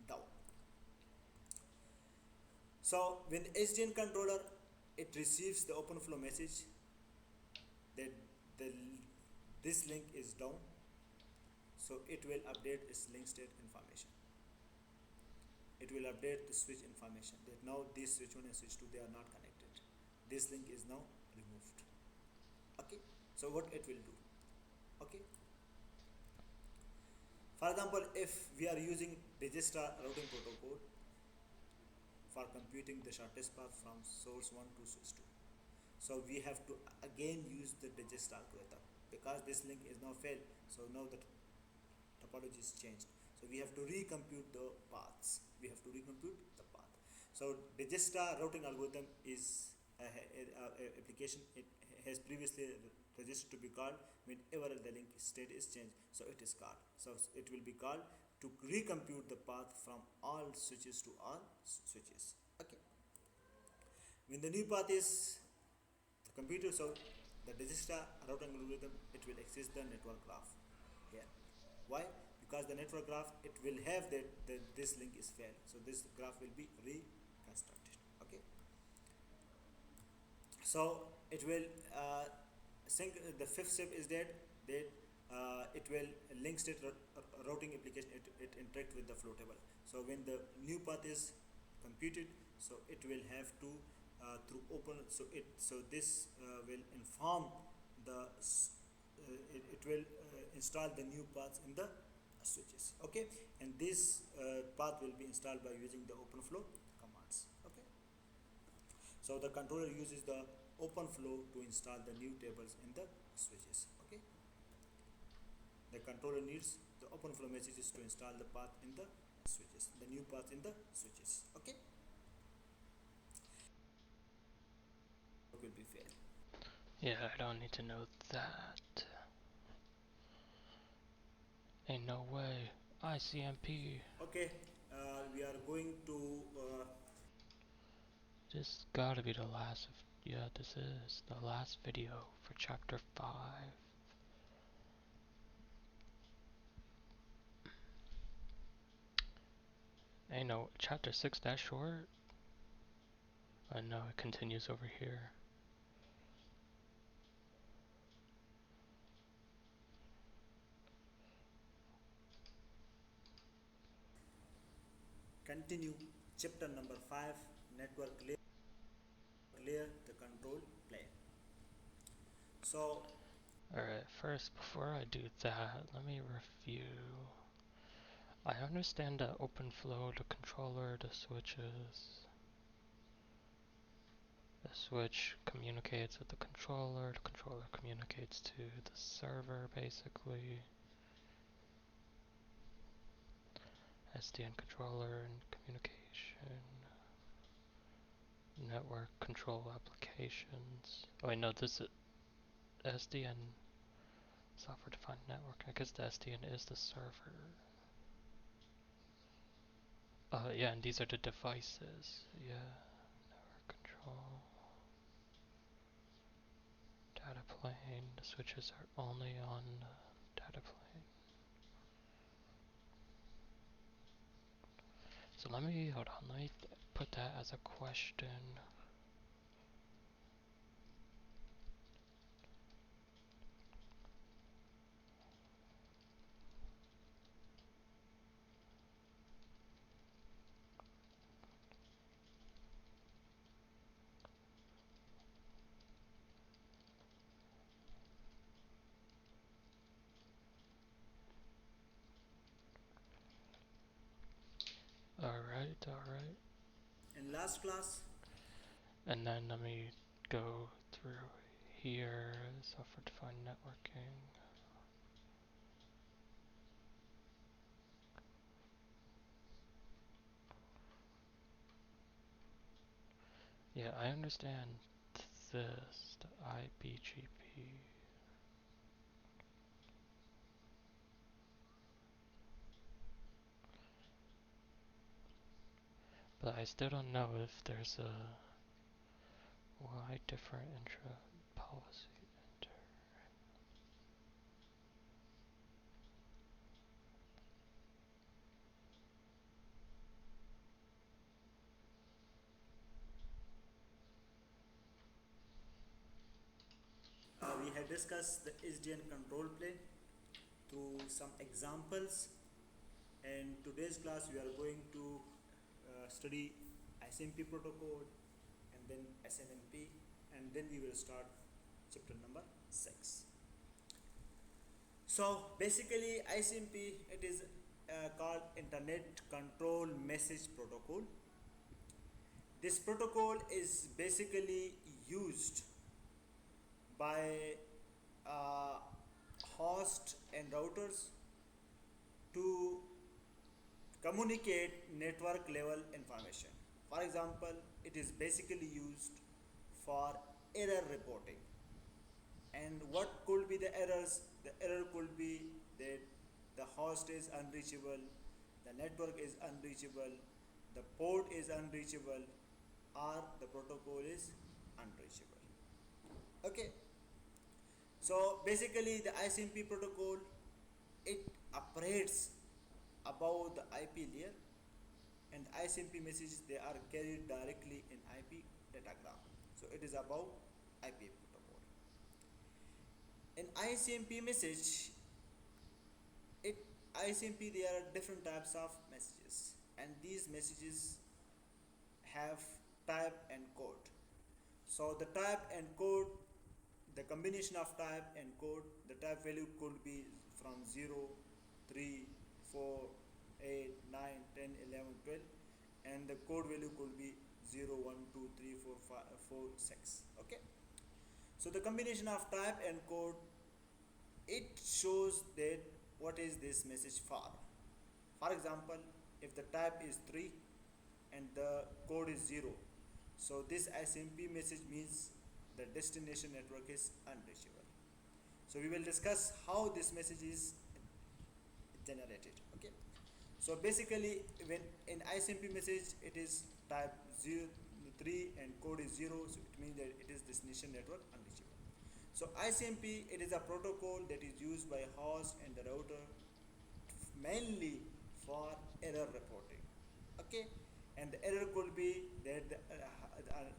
B: down. So when the SDN controller it receives the OpenFlow message that the this link is down, so it will update its link state information. it will update the switch information that now this switch 1 and switch 2 they are not connected. This link is now removed. Okay, so what it will do? Okay, for example, if we are using register routing protocol for computing the shortest path from source 1 to source 2, so we have to again use the digest algorithm because this link is now failed. So now the topology is changed. So we have to recompute the paths. We have to recompute the path. So digesta routing algorithm is a application. It has previously registered to be called whenever the link state is changed. So it is called. So it will be called to recompute the path from all switches to all switches. Okay. When the new path is the computer, so the digesta routing algorithm, it will access the network graph here. Why? Because the network graph, it will have that this link is failed. So this graph will be reconstructed. Okay. So it will sync. The fifth step is that it will link state routing application. It interact with the flow table. So when the new path is computed, so it will have to through open. So this will inform the it will install the new paths in the switches. Okay, and this path will be installed by using the OpenFlow commands. Okay, so the controller uses the OpenFlow to install the new tables in the switches. Okay, the controller needs the OpenFlow messages to install the path in the switches, the new path in the switches. Okay, it will be fair.
A: Yeah, I don't need to know that. Ain't no way. ICMP.
B: Okay, we are going to
A: This gotta be the last of, yeah, this is the last video for chapter 5. Ain't no, chapter 6 that short? I know it continues over here.
B: continue chapter number 5, network layer, the control plane. So
A: Alright, first, before I do that, let me review. I understand the OpenFlow, the controller, the switches. The switch communicates with the controller communicates to the server, basically. SDN controller and communication. Network control applications. Oh wait, no, this is SDN, software defined network. I guess the SDN is the server. Yeah, and these are the devices. Yeah, network control. Data plane. The switches are only on the data plane. So let me, hold on, let me put that as a question. Alright, alright.
B: in last class,
A: And then let me go through here, software defined networking. Yeah, I understand this, the IBGP. But I still don't know if there's a why different intra policy enter.
B: we had discussed the SDN control plane through some examples. And today's class we are going to study SMP protocol and then SNMP, and then we will start chapter number 6. So basically ICMP, it is called Internet Control Message Protocol. This protocol is basically used by uh, host and routers to communicate network level information. For example, it is basically used for error reporting. And what could be the errors? The error could be that the host is unreachable, the network is unreachable, the port is unreachable, or the protocol is unreachable. Okay, so basically the ICMP protocol, it operates above the IP layer, and ICMP messages, they are carried directly in IP datagram. So it is above IP protocol. In ICMP message, it ICMP, there are different types of messages, and these messages have type and code. So the type and code, the combination of type and code, the type value could be from 0, 3, 4, 8, 9, 10, 11, 12, and the code value could be 0, 1, 2, 3, 4, 5, 4, 6. Okay, so the combination of type and code, it shows that what is this message for. For example, if the type is 3 and the code is 0, so this SMP message means the destination network is unreachable. So we will discuss how this message is generated. Okay, so basically when in ICMP message it is type 0, 3 and code is 0, so it means that it is destination network unreachable. So ICMP, it is a protocol that is used by host and the router mainly for error reporting. Okay, and the error could be that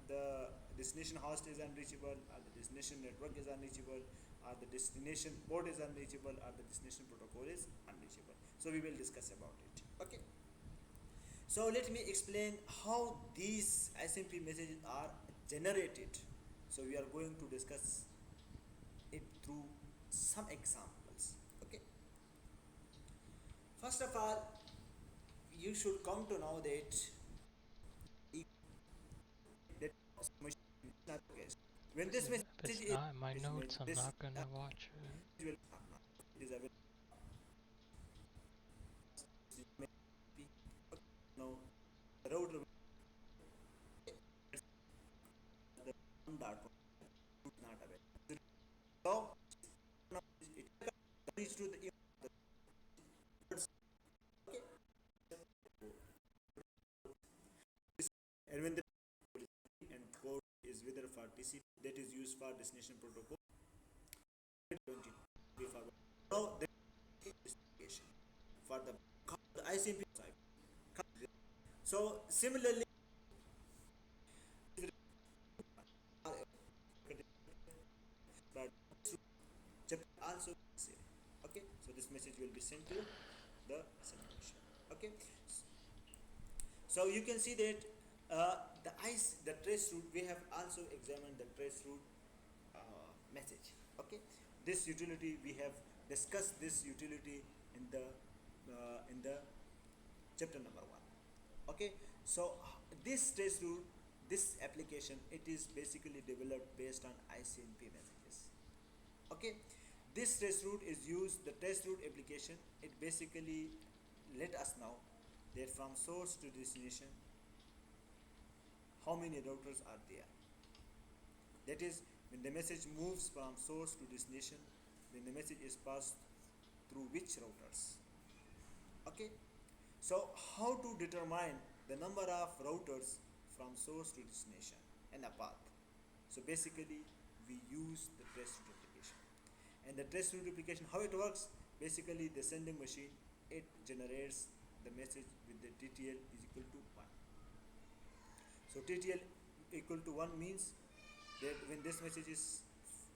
B: the destination host is unreachable, or the destination network is unreachable, or the destination port is unreachable, or the destination protocol is unreachable. So we will discuss about it. Okay, so let me explain how these SMP messages are generated. So we are going to discuss it through some examples. Okay, first of all, you should come to know that that when this
A: If
B: message
A: it's not in my
B: is
A: notes, I'm
B: this
A: not gonna watch it.
B: will it is available now the router will the one dot is not available. So now it reach to the and when the and code is whether for TCP that is used for destination protocol 20 for now the destination for the ICMP side. So similarly also say okay, so this message will be sent to the destination. Okay, so you can see that the trace route, we have also examined the trace route message. Okay, this utility we have discussed this utility in the chapter number 1. Okay, so this trace route, this application, it is basically developed based on ICMP messages. Okay, this trace route is used, the trace route application, it basically let us know that from source to destination how many routers are there. That is, when the message moves from source to destination, then the message is passed through which routers. Okay, so how to determine the number of routers from source to destination and a path? So basically we use the trace route application. And the trace route application, how it works, basically the sending machine, it generates the message with the TTL is equal to 1. So TTL equal to 1 means that when this message is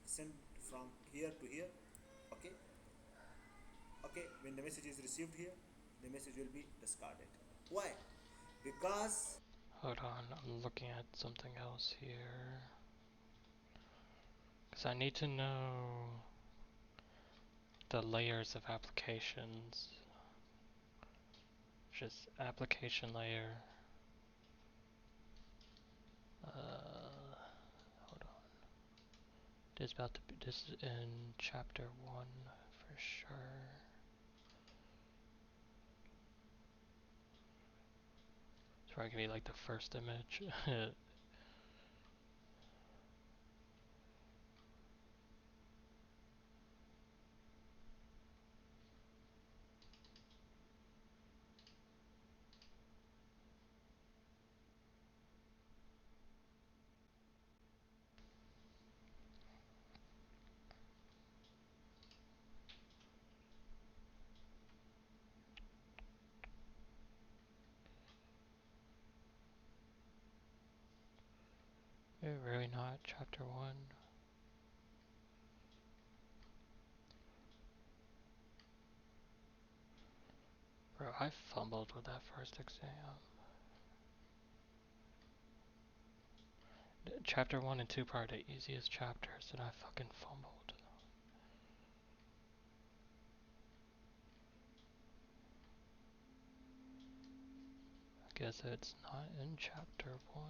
B: sent from here to here, okay, okay, when the message is received here, the message will be discarded. Why? because
A: Hold on, I'm looking at something else here. Because I need to know the layers of applications. Just application layer. Hold on. This is about to be. This is in chapter 1 for sure. It's probably gonna be like the first image. Really not chapter 1. Bro, I fumbled with that first exam. Chapter 1 and 2 are the easiest chapters, and I fucking fumbled. I guess it's not in chapter 1.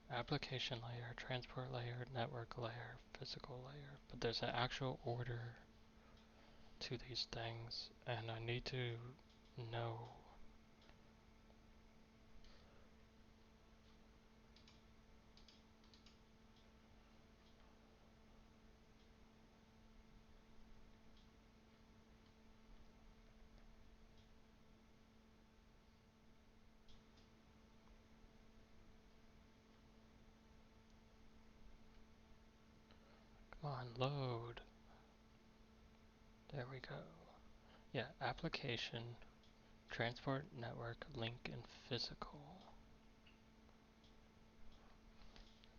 A: Application layer, transport layer, network layer, physical layer. But there's an actual order to these things, and I need to know. Come on, load. There we go. Yeah, application, transport, network, link, and physical.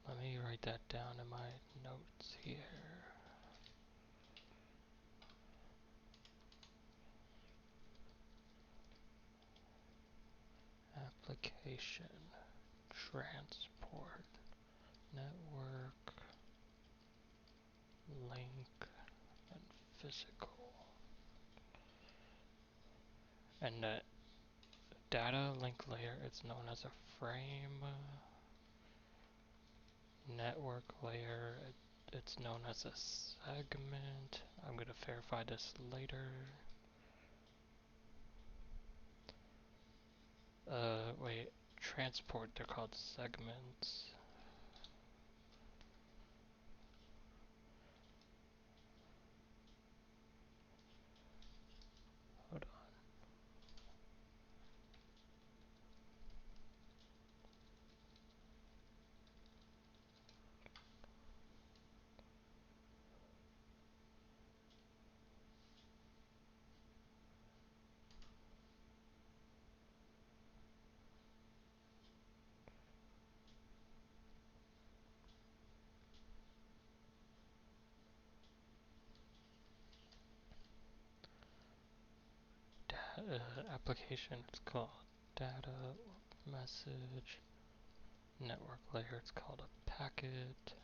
A: Let me write that down in my notes here. Application, transport, network, link, and physical. And the data link layer is known as a frame. Network layer, it's known as a segment. I'm going to verify this later. Wait, transport, they're called segments. Hold on. Application, it's called data message. Network layer, it's called a packet.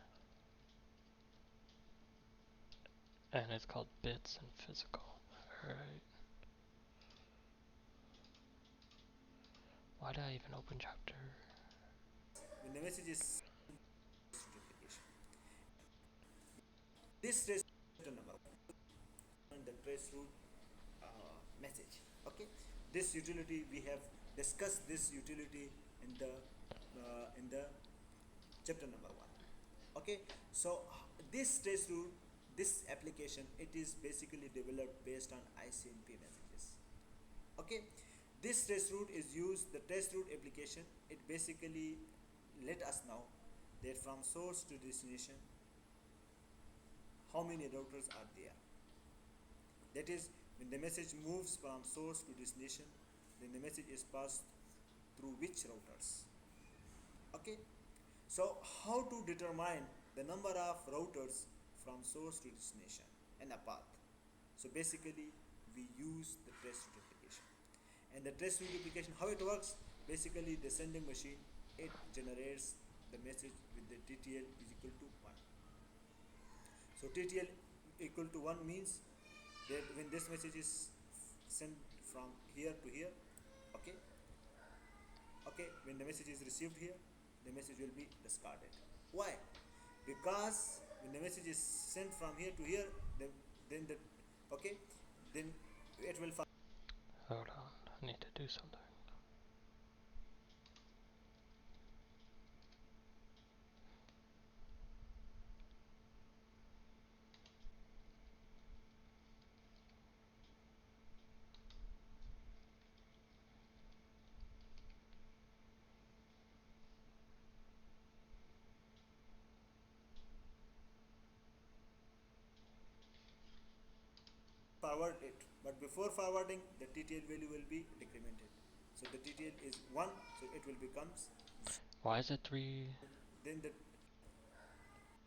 A: And it's called bits and physical. Alright. Why did I even open chapter?
B: when the message is application, this trace number and the trace route message. Okay, this utility we have discussed this utility in the chapter number 1. Okay, so this trace route, this application, it is basically developed based on ICMP messages. Okay, this trace route is used, the trace route application, it basically let us know that from source to destination how many routers are there. That is, when the message moves from source to destination, then the message is passed through which routers. Okay, so how to determine the number of routers from source to destination and a path. So basically we use the trace route application. And the trace route application, how it works, basically the sending machine, it generates the message with the TTL is equal to 1. So TTL equal to 1 means that when this message is sent from here to here, okay, when the message is received here, the message will be discarded. Why? Because when the message is sent from here to here, then the okay, then it will.
A: Hold on, I need to do something.
B: Forward it, but before forwarding the TTL value will be decremented. So the TTL is 1, so it will becomes
A: Why is it 3?
B: then the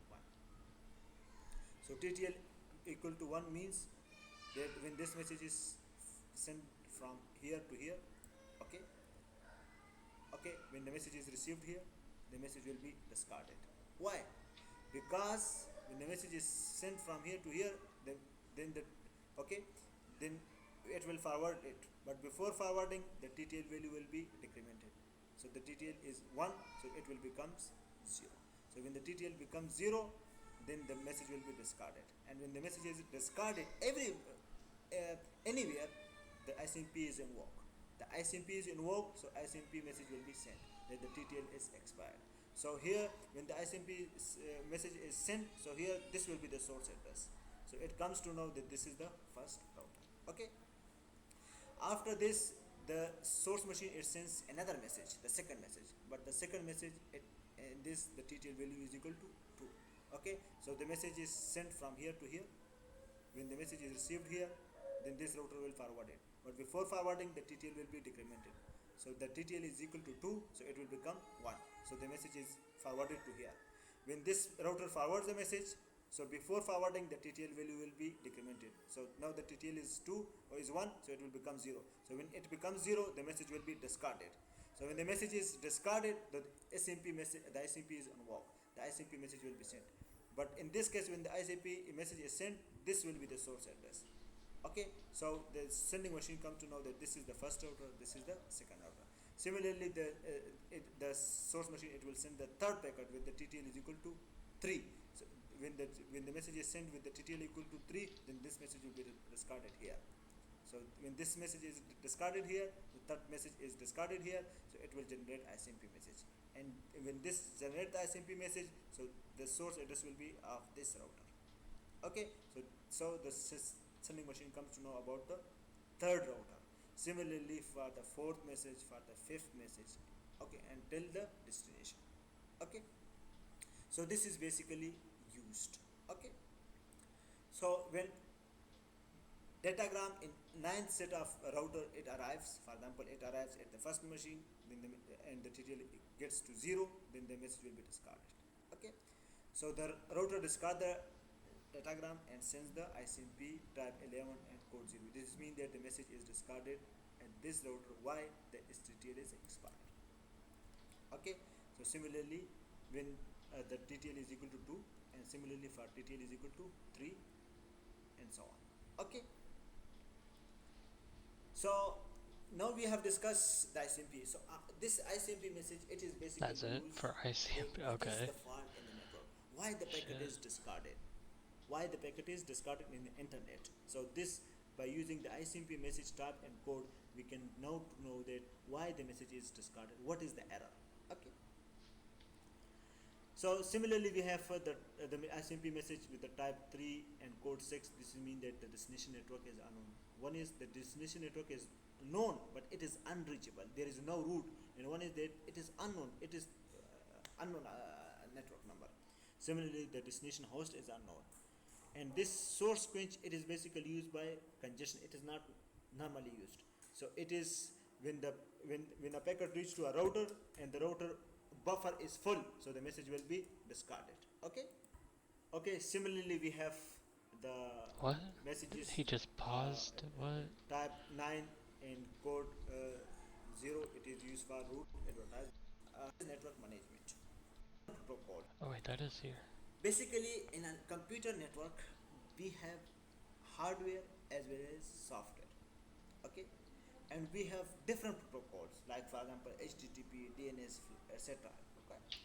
B: 1. So TTL equal to 1 means that when this message is sent from here to here, okay, when the message is received here, the message will be discarded. Why? Because when the message is sent from here to here, then the okay, then it will forward it, but before forwarding the TTL value will be decremented. So the TTL is 1, so it will becomes 0. So when the TTL becomes 0, then the message will be discarded, and when the message is discarded anywhere, the ICMP is invoked. The ICMP is invoked, so ICMP message will be sent that the TTL is expired. So here, when the ICMP message is sent, so here this will be the source address. So it comes to know that this is the first router. Okay. After this, the source machine it sends another message, the second message. But the second message, in this the TTL value is equal to 2. Okay. So the message is sent from here to here. When the message is received here, then this router will forward it. But before forwarding, the TTL will be decremented. So the TTL is equal to 2, so it will become 1. So the message is forwarded to here. When this router forwards the message, so before forwarding, the TTL value will be decremented. So now the TTL is 2 or is 1, so it will become 0. So when it becomes 0, the message will be discarded. So when the message is discarded, the SMP message, the ICMP is invoked. The ICMP message will be sent. But in this case, when the ICMP message is sent, this will be the source address. Okay, so the sending machine comes to know that this is the first router, this is the second router. Similarly, the source machine it will send the third packet with the TTL is equal to 3. So when the message is sent with the TTL equal to 3, then this message will be discarded here. So when this message is discarded here, the third message is discarded here, so it will generate ICMP message. And when this generates the ICMP message, so the source address will be of this router. Okay, so the sending machine comes to know about the third router. Similarly, for the fourth message, for the fifth message, okay, until the destination. Okay, so this is basically used. Okay, so when datagram in ninth set of router it arrives, for example, it arrives at the first machine, then and the TTL gets to 0, then the message will be discarded. Okay, so the router discards the datagram and sends the ICMP type 11 and code 0. This means that the message is discarded at this router. Why? The TTL is expired. Okay, so similarly, when the TTL is equal to 2, and similarly for TTL is equal to 3, and so on. Okay, so now we have discussed the ICMP. So this ICMP message, it is basically
A: That's it
B: used
A: for
B: when
A: ICMP.
B: it is
A: Okay.
B: the fault in the network. Why the packet
A: Shit.
B: is discarded? Why the packet is discarded in the internet? So this, by using the ICMP message type and code, we can now know that why the message is discarded. What is the error? Okay. So similarly, we have the ICMP message with the type 3 and code 6. This means that the destination network is unknown. One is the destination network is known, but it is unreachable. There is no route. And one is that it is unknown. It is unknown network number. Similarly, the destination host is unknown. And this source quench, it is basically used by congestion. It is not normally used. So it is when when a packet reaches to a router and the router buffer is full, so the message will be discarded. Okay. Okay, similarly we have the
A: What?
B: messages
A: He just paused? What?
B: type 9 in code 0. It is used for root advertisement, network management protocol.
A: Oh wait, that is here.
B: Basically, in a computer network, we have hardware as well as software. Okay, and we have different protocols, like for example HTTP, DNS, etc. Okay,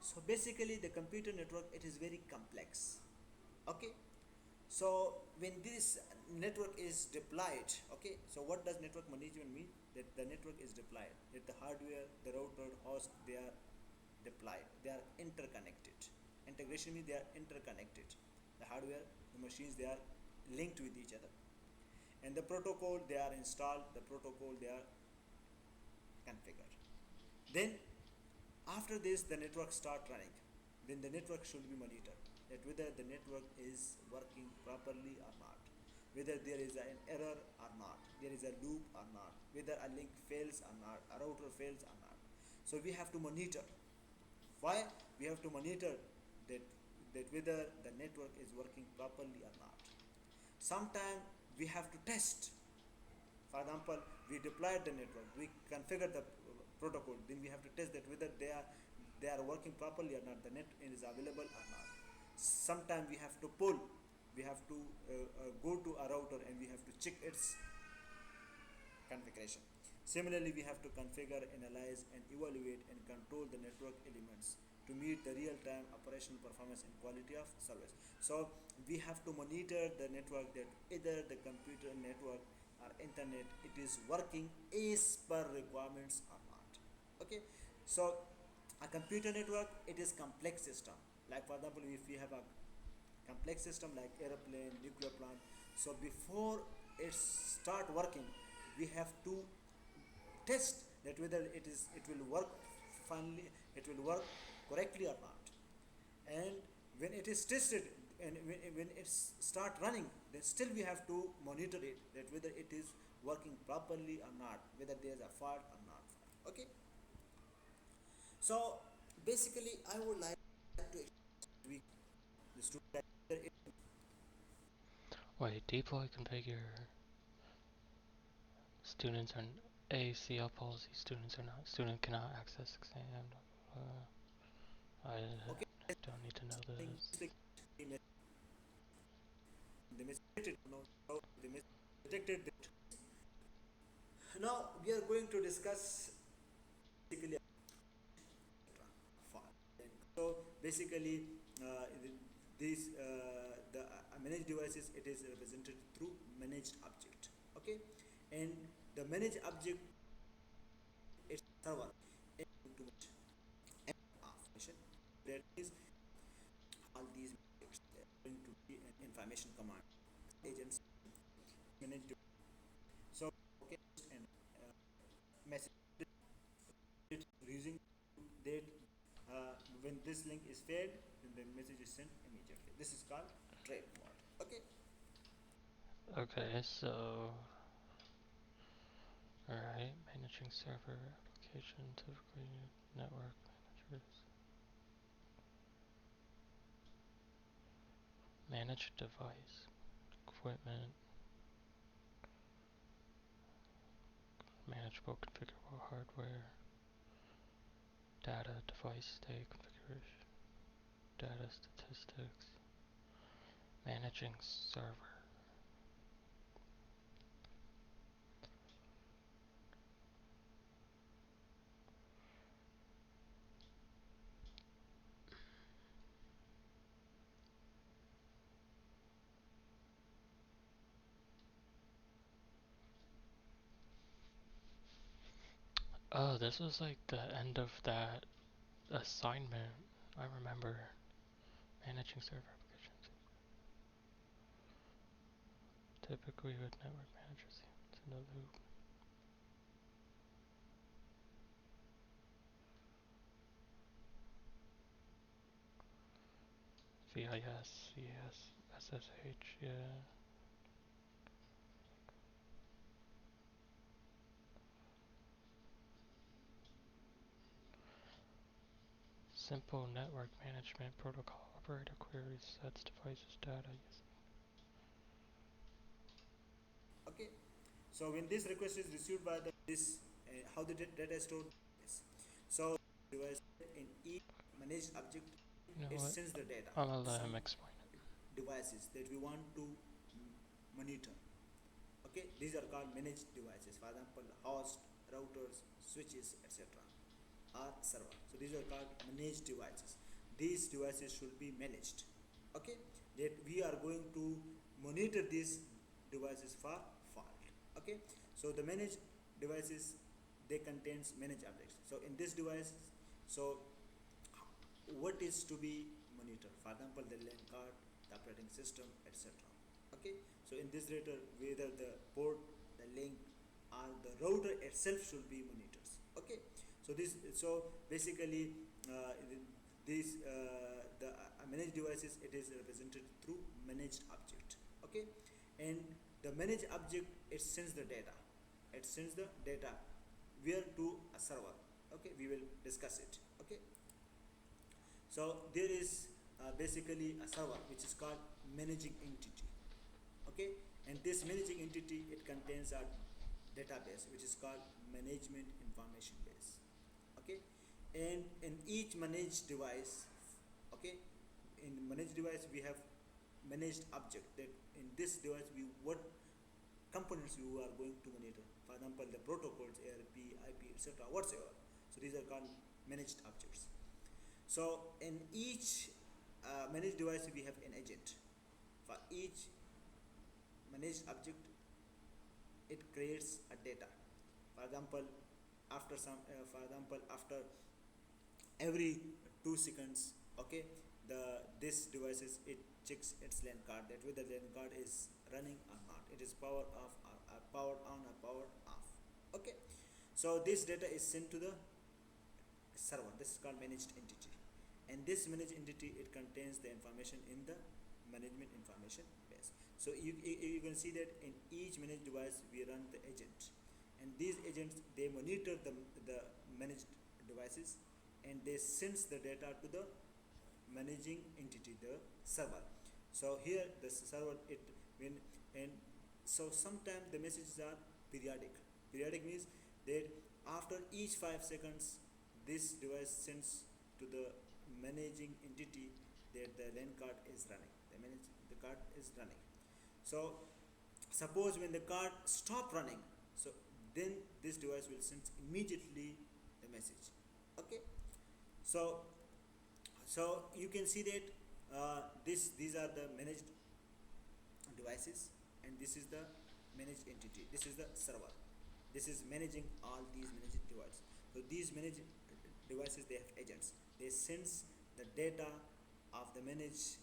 B: so basically the computer network, it is very complex. Okay, so when this network is deployed, okay, so what does network management mean? That the network is deployed, that the hardware, the router, host, they are deployed, they are interconnected. Integration means they are interconnected. The hardware, the machines, they are linked with each other, and the protocol, they are installed, the protocol, they are configured. Then after this the network start running. Then the network should be monitored, that whether the network is working properly or not, whether there is an error or not, there is a loop or not, whether a link fails or not, a router fails or not. So we have to monitor. Why we have to monitor that, that whether the network is working properly or not. Sometimes we have to test. For example, we deployed the network, we configured the protocol, then we have to test that whether they are working properly or not, the net is available or not. Sometimes we have to pull, we have to go to a router and we have to check its configuration. Similarly, we have to configure, analyze, and evaluate and control the network elements to meet the real-time operational performance and quality of service. So we have to monitor the network, that either the computer network or internet, it is working as per requirements or not. Okay, so a computer network, it is complex system. Like for example, if we have a complex system like airplane, nuclear plant, so before it start working, we have to test that whether it will work finally, it will work correctly or not. And when it is tested and when it start running, then still we have to monitor it, that whether it is working properly or not, whether there is a fault or not. Okay, so basically I would like to we the student.
A: Wait, deploy configure. Students are ACL policy. Students are not. Student cannot access exam. I
B: Okay,
A: don't need to know this.
B: the message no, the message detected that. Now we are going to discuss basically so basically these the managed devices, it is represented through managed object. Okay, and the managed object is server to information, that is all these going to be an information command agents managed. So okay, and message using that when this link is fed, then the message is sent immediately. This is called trade mode. Okay.
A: Okay, so alright, managing server application, typically network managers. Manage device, equipment, manageable configurable hardware, data, device state configuration, data statistics, managing server. Oh, this was like the end of that assignment. I remember managing server applications. Typically with network managers, it's in the loop. VIS, CS, SSH, yeah. Simple network management protocol. Operator queries, sets, devices, data.
B: Okay, so when this request is received by the this how the data is stored is, so device in each managed object
A: You know
B: it
A: what?
B: sends the data
A: I'm gonna
B: to
A: let him
B: some
A: explain it.
B: devices that we want to monitor. Okay, these are called managed devices, for example host, routers, switches, etc. Or server. So these are called managed devices. These devices should be managed. Okay, that we are going to monitor these devices for fault. Okay, so the managed devices, they contains managed objects. So in this device, so what is to be monitored, for example the LAN card, the operating system, etc. Okay, so in this data whether the port, the link, or the router itself should be monitors. Okay, so this, so basically this the managed devices, it is represented through managed object. Okay, and the managed object, it sends the data, it sends the data where to a server. Okay, we will discuss it. Okay, so there is basically a server which is called managing entity. Okay, and this managing entity, it contains a database which is called management information base. Okay, and in each managed device, okay, in managed device we have managed object, that in this device we what components you are going to monitor, for example the protocols, ARP, IP, etc., whatsoever. So these are called managed objects. So in each managed device we have an agent. For each managed object, it creates a data. For example, after some for example after every 2 seconds, okay, the this devices, it checks its LAN card, that whether the LAN card is running or not, it is power off or power on or power off. Okay, so this data is sent to the server. This is called managed entity, and this managed entity, it contains the information in the management information base. So you can see that in each managed device we run the agent, and these agents, they monitor the managed devices, and they sends the data to the managing entity, the server. So here the server, it when, and so sometimes the messages are periodic. Periodic means that after each 5 seconds this device sends to the managing entity that the LAN card is running, the card is running. So suppose when the card stop running, so then this device will send immediately the message. Okay, so so you can see that these are the managed devices, and this is the managed entity, this is the server, this is managing all these managed devices. So these managed devices, they have agents, they sense the data of the managed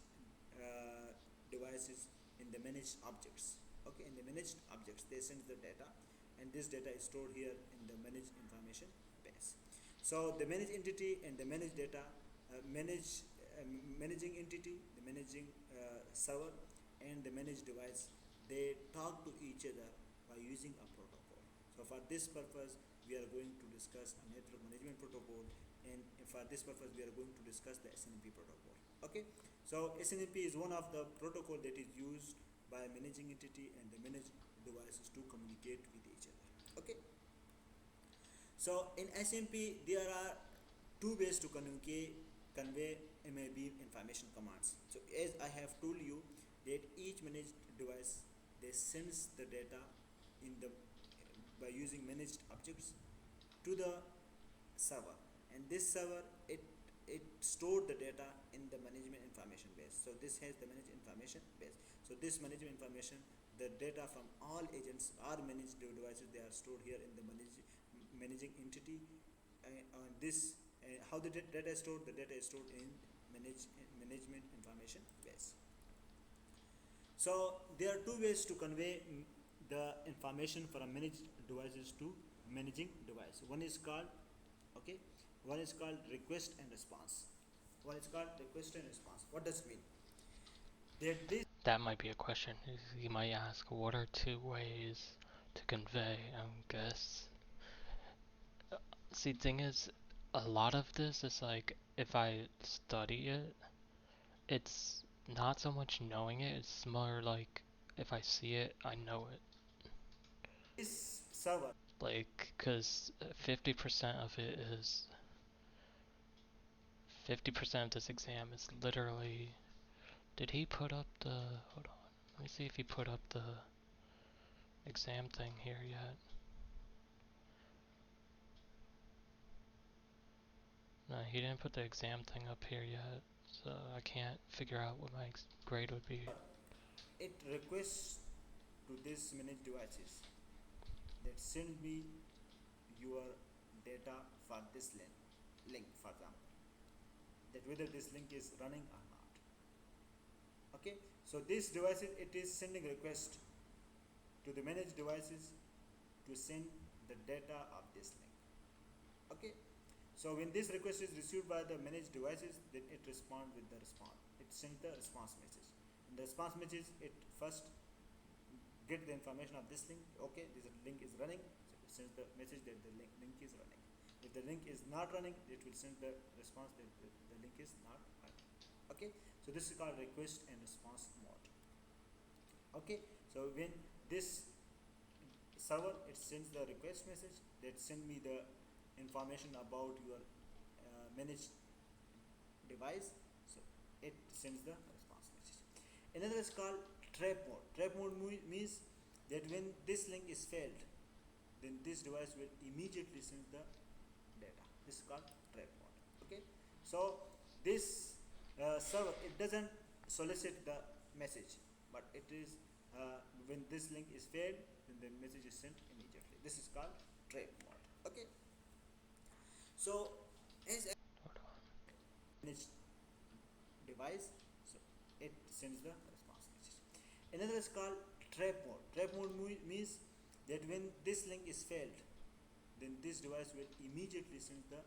B: devices in the managed objects. Okay, in the managed objects they send the data, and this data is stored here in the managed information base. So the managed entity and the managed data, managing entity, the managing server, and the managed device, they talk to each other by using a protocol. So for this purpose we are going to discuss a network management protocol, and for this purpose we are going to discuss the SNMP protocol. Okay, so SNMP is one of the protocol that is used by managing entity and the managed devices to communicate with each other. Okay, so in SMP there are two ways to convey MAB information commands. So as I have told you that each managed device, they sends the data in the by using managed objects to the server, and this server, it stored the data in the management information base. So this has the managed information base. So this management information, the data from all agents or managed devices, they are stored here in the managing entity. On this, how the data is stored, the data is stored in management information base. So there are two ways to convey the information from managed devices to managing device. One is called, okay, one is called request and response. One is called request and response. What does it mean?
A: That might be a question. You might ask, what are two ways to convey? I guess. See, thing is, a lot of this is like if I study it, it's not so much knowing it, it's more like if I see it, I know it.
B: This server,
A: Like, because 50% of it is 50% of this exam is literally. Did he put up the. Hold on. Let me see if he put up the exam thing here yet. No, he didn't put the exam thing up here yet, so I can't figure out what my grade would be.
B: it requests to this managed devices that send me your data for this link, for example, that whether this link is running or not. Okay, so this devices, it is sending request to the managed devices to send the data of this link. Okay, so when this request is received by the managed devices, then it responds with the response. It sends the response message. In the response message, it first get the information of this link. Okay, this link is running, so it sends the message that the link is running. If the link is not running, it will send the response that the link is not running. Okay, so this is called request and response mode. Okay, so when this server, it sends the request message that send me the information about your managed device, so it sends the response message. Another is called trap mode. Trap mode means that when this link is failed, then this device will immediately send the data. This is called trap mode. Okay, so this server, it doesn't solicit the message, but it is when this link is failed, then the message is sent immediately. This is called trap mode. Okay, so as a
A: Hold on.
B: managed device, so it sends the response message. Another is called trap mode. Trap mode means that when this link is failed, then this device will immediately send the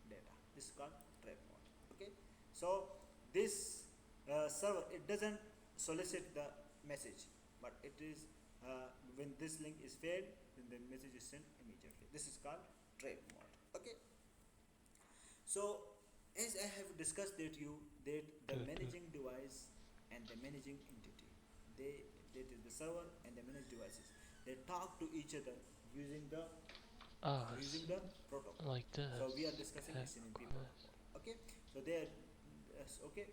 B: data. This is called trap mode. Okay, so this server, it doesn't solicit the message, but it is when this link is failed, then the message is sent immediately. This is called trap mode. Okay, so as I have discussed that the
A: Dude, dude.
B: managing device and the managing entity, they that is the server and the managed devices, they talk to each other using the
A: Oh, it's
B: using the protocol.
A: like
B: So we are
A: this.
B: discussing
A: Heck
B: SNMP
A: with.
B: protocol. Okay, so they are okay.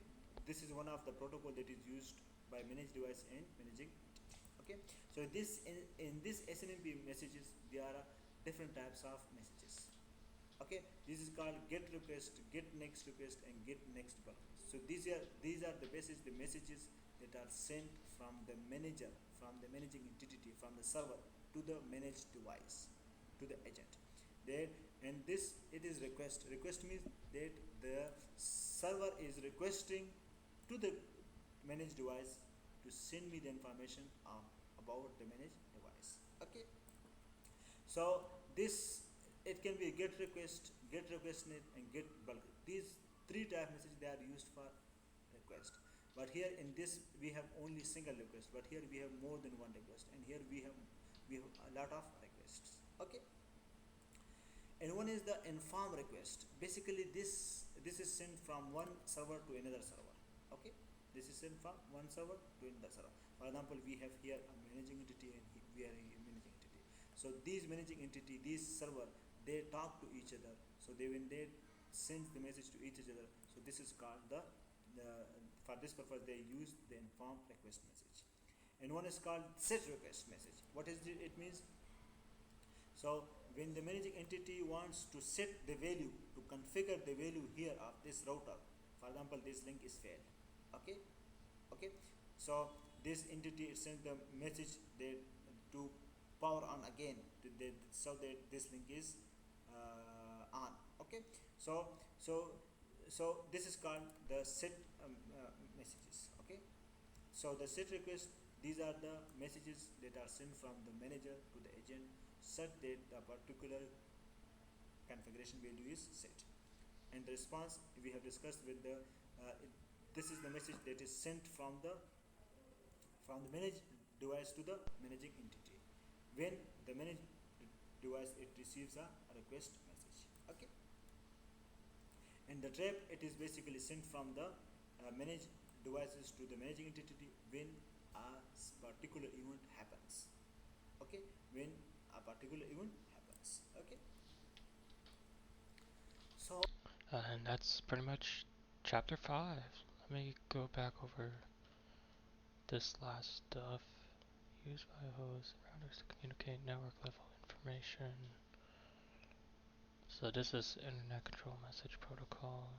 B: This is one of the protocol that is used by managed device and managing entity. Okay, so this in this SNMP messages, there are different types of messages. Okay, this is called get request, get next request, and get next bulk. So these are the the messages that are sent from the manager, from the managing entity, from the server to the managed device, to the agent. There, and this, it is request. Request means that the server is requesting to the managed device to send me the information about the managed device. Okay, so this, it can be get request net, and get bulk. These three type messages, they are used for request. But here in this we have only single request. But here we have more than one request, and here we have a lot of requests. Okay, and one is the inform request. Basically, this is sent from one server to another server. Okay, this is sent from one server to another server. For example, we have here a managing entity, and we are a managing entity. So these managing entity, these server, they talk to each other. So they, when they send the message to each other, so this is called the for this purpose they use the inform request message. And one is called set request message. What is it means? So when the managing entity wants to set the value, to configure the value here of this router, for example, this link is failed. Okay, okay. So this entity, it sends the message that to power on again, so that this link is on. Okay, so so so this is called the set messages. Okay, so the set request, these are the messages that are sent from the manager to the agent, such that a particular configuration value is set. And the response we have discussed with the this is the message that is sent from the managed device to the managing entity. When the managed device, it receives a request message. Okay, In the trap, it is basically sent from the managed devices to the managing entity when a particular event happens. Okay, when a particular event happens. Okay, so
A: And that's pretty much chapter 5. Let me go back over this last stuff. Used by hosts and routers to communicate network level information. So this is Internet Control Message Protocol.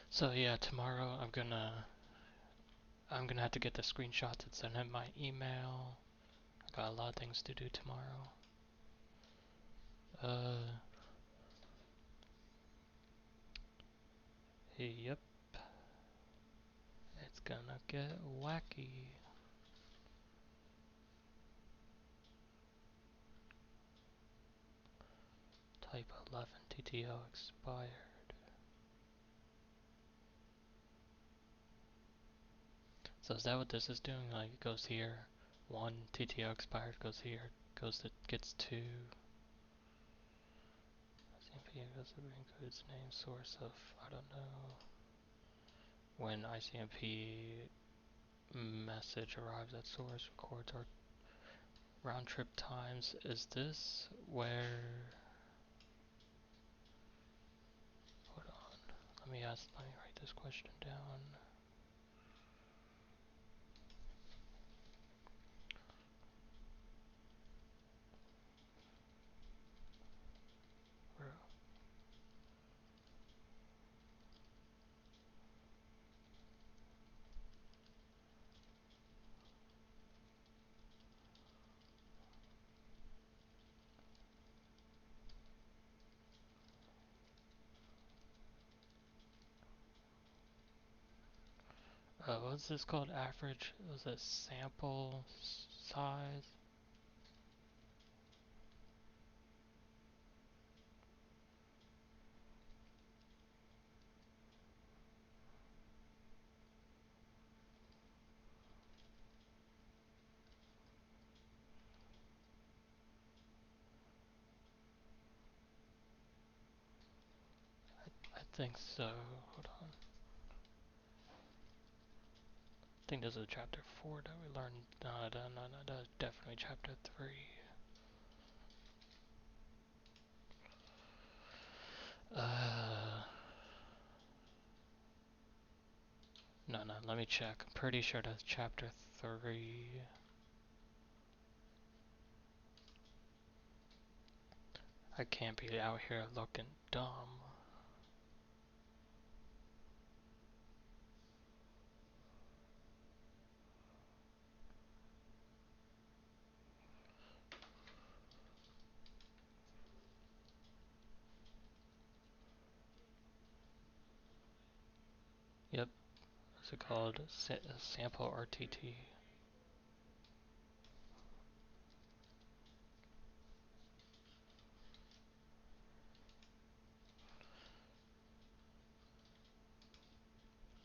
A: So yeah, tomorrow I'm gonna have to get the screenshots and send him my email. I got a lot of things to do tomorrow. Yep, it's gonna get wacky. Type 11 TTO expired. So is that what this is doing? Like it goes here, 1 TTO expired goes here, gets 2. ICMP includes name source of, I don't know. When ICMP message arrives at source, records our round trip times. Is this where, hold on, let me write this question down. What's this called? Average, was it sample size? I think so. Hold on. I think this is chapter 4 that we learned. No, that's definitely chapter 3. No, let me check. I'm pretty sure that's chapter 3. I can't be out here looking dumb. Yep, what's it called? Sample RTT.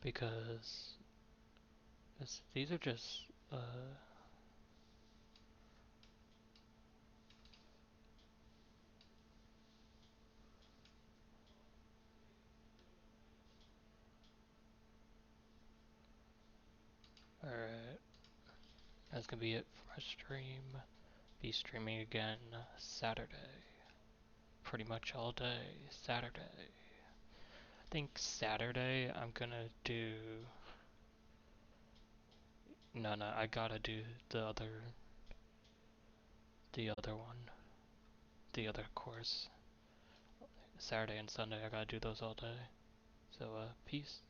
A: Because these are just, alright. That's gonna be it for my stream. Be streaming again Saturday. Pretty much all day Saturday. I think Saturday I'm gonna do. No, I gotta do the other one, the other course. Saturday and Sunday I gotta do those all day. So peace.